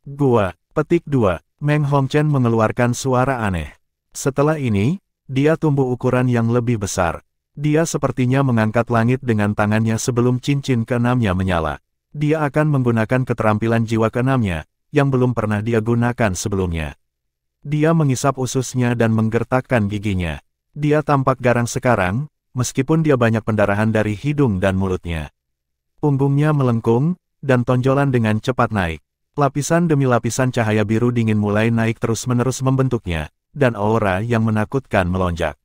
Gua, petik 2, Meng Hong Chen mengeluarkan suara aneh. Setelah ini, dia tumbuh ukuran yang lebih besar. Dia sepertinya mengangkat langit dengan tangannya sebelum cincin keenamnya menyala. Dia akan menggunakan keterampilan jiwa keenamnya, yang belum pernah dia gunakan sebelumnya. Dia mengisap ususnya dan menggertakkan giginya. Dia tampak garang sekarang, meskipun dia banyak pendarahan dari hidung dan mulutnya. Punggungnya melengkung, dan tonjolan dengan cepat naik. Lapisan demi lapisan cahaya biru dingin mulai naik terus-menerus membentuknya, dan aura yang menakutkan melonjak.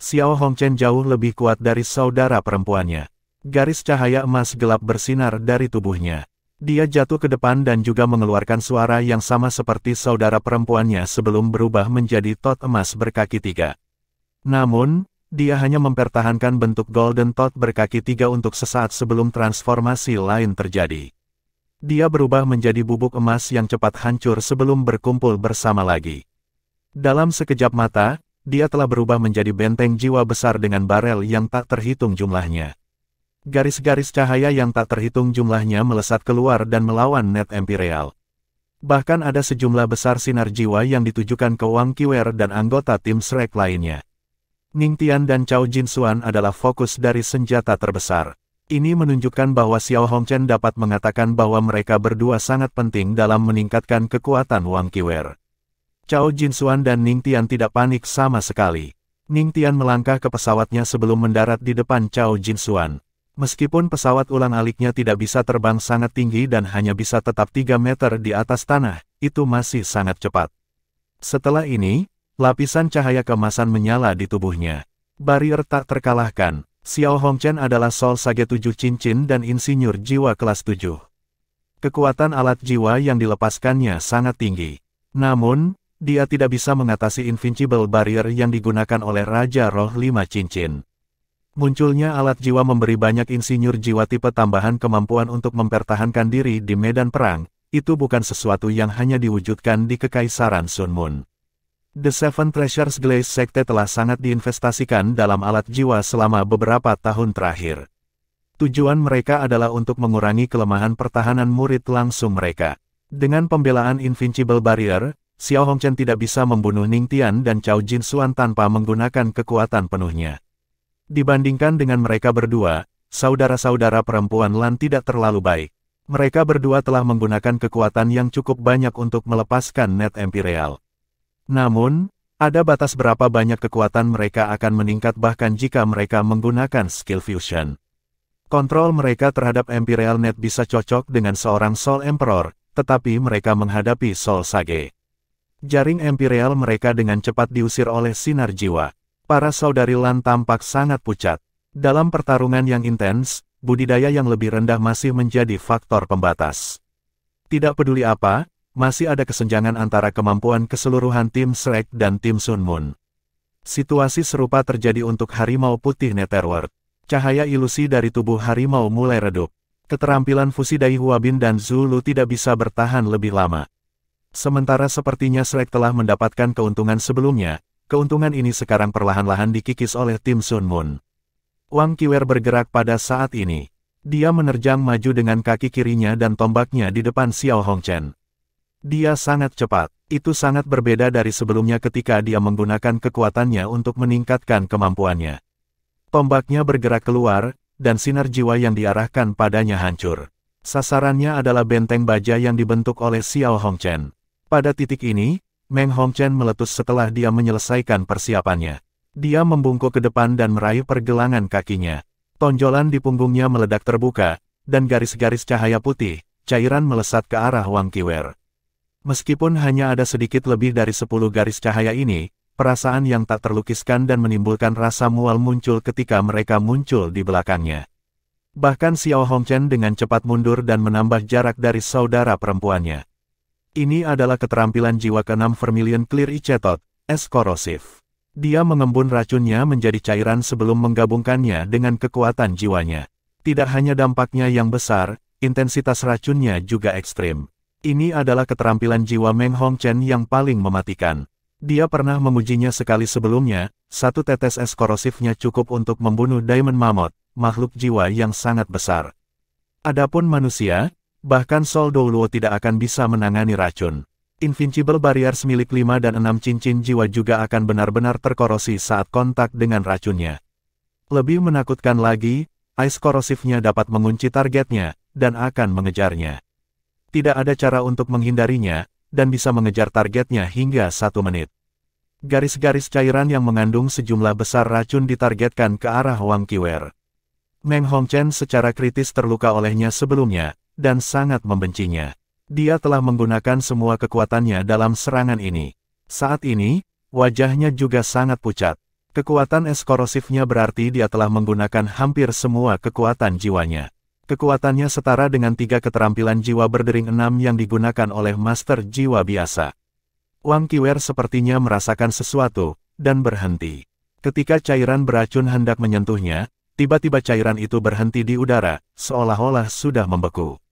Xiao Hongchen jauh lebih kuat dari saudara perempuannya. Garis cahaya emas gelap bersinar dari tubuhnya. Dia jatuh ke depan dan juga mengeluarkan suara yang sama seperti saudara perempuannya sebelum berubah menjadi tot emas berkaki 3. Namun, dia hanya mempertahankan bentuk Golden Tot berkaki 3 untuk sesaat sebelum transformasi lain terjadi. Dia berubah menjadi bubuk emas yang cepat hancur sebelum berkumpul bersama lagi. Dalam sekejap mata, dia telah berubah menjadi benteng jiwa besar dengan barel yang tak terhitung jumlahnya. Garis-garis cahaya yang tak terhitung jumlahnya melesat keluar dan melawan Net Imperial. Bahkan ada sejumlah besar sinar jiwa yang ditujukan ke Wang Qiwer dan anggota tim Shrek lainnya. Ningtian dan Cao Jinxuan adalah fokus dari senjata terbesar. Ini menunjukkan bahwa Xiao Hongchen dapat mengatakan bahwa mereka berdua sangat penting dalam meningkatkan kekuatan Wang Qiwer. Cao Jinxuan dan Ningtian tidak panik sama sekali. Ningtian melangkah ke pesawatnya sebelum mendarat di depan Cao Jinxuan. Meskipun pesawat ulang-aliknya tidak bisa terbang sangat tinggi dan hanya bisa tetap 3 meter di atas tanah, itu masih sangat cepat. Setelah ini, lapisan cahaya keemasan menyala di tubuhnya. Barrier tak terkalahkan. Xiao Hongchen adalah Soul Sage 7 cincin dan insinyur jiwa kelas 7. Kekuatan alat jiwa yang dilepaskannya sangat tinggi. Namun, dia tidak bisa mengatasi Invincible Barrier yang digunakan oleh Raja Roh 5 cincin. Munculnya alat jiwa memberi banyak insinyur jiwa tipe tambahan kemampuan untuk mempertahankan diri di medan perang, itu bukan sesuatu yang hanya diwujudkan di Kekaisaran Sun Moon. The Seven Treasures Glaze Sekte telah sangat diinvestasikan dalam alat jiwa selama beberapa tahun terakhir. Tujuan mereka adalah untuk mengurangi kelemahan pertahanan murid langsung mereka. Dengan pembelaan Invincible Barrier, Xiao Hongchen tidak bisa membunuh Ningtian dan Cao Jinxuan tanpa menggunakan kekuatan penuhnya. Dibandingkan dengan mereka berdua, saudara-saudara perempuan Lan tidak terlalu baik. Mereka berdua telah menggunakan kekuatan yang cukup banyak untuk melepaskan Net Imperial. Namun, ada batas berapa banyak kekuatan mereka akan meningkat bahkan jika mereka menggunakan skill fusion. Kontrol mereka terhadap Imperial Net bisa cocok dengan seorang Soul Emperor, tetapi mereka menghadapi Soul Sage. Jaring Imperial mereka dengan cepat diusir oleh sinar jiwa. Para saudari Lan tampak sangat pucat. Dalam pertarungan yang intens, budidaya yang lebih rendah masih menjadi faktor pembatas. Tidak peduli apa, masih ada kesenjangan antara kemampuan keseluruhan tim Shrek dan tim Sun Moon. Situasi serupa terjadi untuk Harimau Putih Netherworld. Cahaya ilusi dari tubuh harimau mulai redup. Keterampilan fusi Dai Huabin dan Zulu tidak bisa bertahan lebih lama. Sementara sepertinya Shrek telah mendapatkan keuntungan sebelumnya, keuntungan ini sekarang perlahan-lahan dikikis oleh tim Sun Moon. Wang Qiwer bergerak pada saat ini. Dia menerjang maju dengan kaki kirinya dan tombaknya di depan Xiao Hongchen. Dia sangat cepat. Itu sangat berbeda dari sebelumnya ketika dia menggunakan kekuatannya untuk meningkatkan kemampuannya. Tombaknya bergerak keluar, dan sinar jiwa yang diarahkan padanya hancur. Sasarannya adalah benteng baja yang dibentuk oleh Xiao Hongchen. Pada titik ini, Meng Hongchen meletus setelah dia menyelesaikan persiapannya. Dia membungkuk ke depan dan meraih pergelangan kakinya. Tonjolan di punggungnya meledak terbuka, dan garis-garis cahaya putih, cairan melesat ke arah Wang Qiwer. Meskipun hanya ada sedikit lebih dari 10 garis cahaya ini, perasaan yang tak terlukiskan dan menimbulkan rasa mual muncul ketika mereka muncul di belakangnya. Bahkan Xiao Hongchen dengan cepat mundur dan menambah jarak dari saudara perempuannya. Ini adalah keterampilan jiwa ke-6 Vermilion Clear Icetot, es korosif. Dia mengembun racunnya menjadi cairan sebelum menggabungkannya dengan kekuatan jiwanya. Tidak hanya dampaknya yang besar, intensitas racunnya juga ekstrim. Ini adalah keterampilan jiwa Meng Hongchen yang paling mematikan. Dia pernah mengujinya sekali sebelumnya, satu tetes es korosifnya cukup untuk membunuh Diamond Mammoth, makhluk jiwa yang sangat besar. Adapun manusia, bahkan Soul Douluo tidak akan bisa menangani racun. Invincible Barriers milik 5 dan 6 cincin jiwa juga akan benar-benar terkorosi saat kontak dengan racunnya. Lebih menakutkan lagi, ice korosifnya dapat mengunci targetnya, dan akan mengejarnya. Tidak ada cara untuk menghindarinya, dan bisa mengejar targetnya hingga 1 menit. Garis-garis cairan yang mengandung sejumlah besar racun ditargetkan ke arah Wang Qiwer. Meng Hongchen secara kritis terluka olehnya sebelumnya, dan sangat membencinya. Dia telah menggunakan semua kekuatannya dalam serangan ini. Saat ini, wajahnya juga sangat pucat. Kekuatan es korosifnya berarti dia telah menggunakan hampir semua kekuatan jiwanya. Kekuatannya setara dengan 3 keterampilan jiwa berdering 6 yang digunakan oleh master jiwa biasa. Wang Qiwer sepertinya merasakan sesuatu, dan berhenti. Ketika cairan beracun hendak menyentuhnya, tiba-tiba cairan itu berhenti di udara, seolah-olah sudah membeku.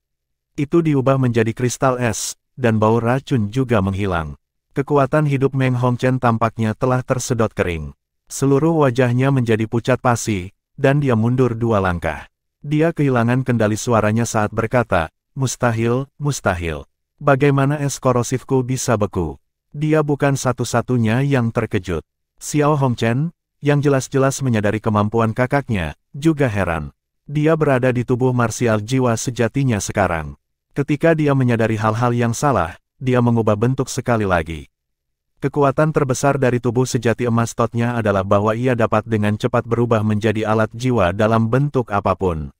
Itu diubah menjadi kristal es, dan bau racun juga menghilang. Kekuatan hidup Meng Hongchen tampaknya telah tersedot kering. Seluruh wajahnya menjadi pucat pasi, dan dia mundur 2 langkah. Dia kehilangan kendali suaranya saat berkata, "Mustahil, mustahil. Bagaimana es korosifku bisa beku?" Dia bukan satu-satunya yang terkejut. Xiao Hongchen, yang jelas-jelas menyadari kemampuan kakaknya, juga heran. Dia berada di tubuh marsial jiwa sejatinya sekarang. Ketika dia menyadari hal-hal yang salah, dia mengubah bentuk sekali lagi. Kekuatan terbesar dari tubuh sejati emas Totnya adalah bahwa ia dapat dengan cepat berubah menjadi alat jiwa dalam bentuk apapun.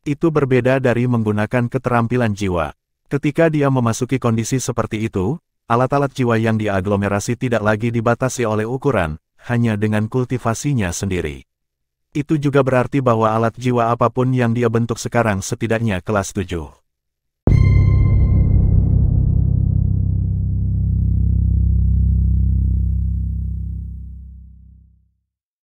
Itu berbeda dari menggunakan keterampilan jiwa. Ketika dia memasuki kondisi seperti itu, alat-alat jiwa yang diaglomerasi tidak lagi dibatasi oleh ukuran, hanya dengan kultivasinya sendiri. Itu juga berarti bahwa alat jiwa apapun yang dia bentuk sekarang setidaknya kelas 7.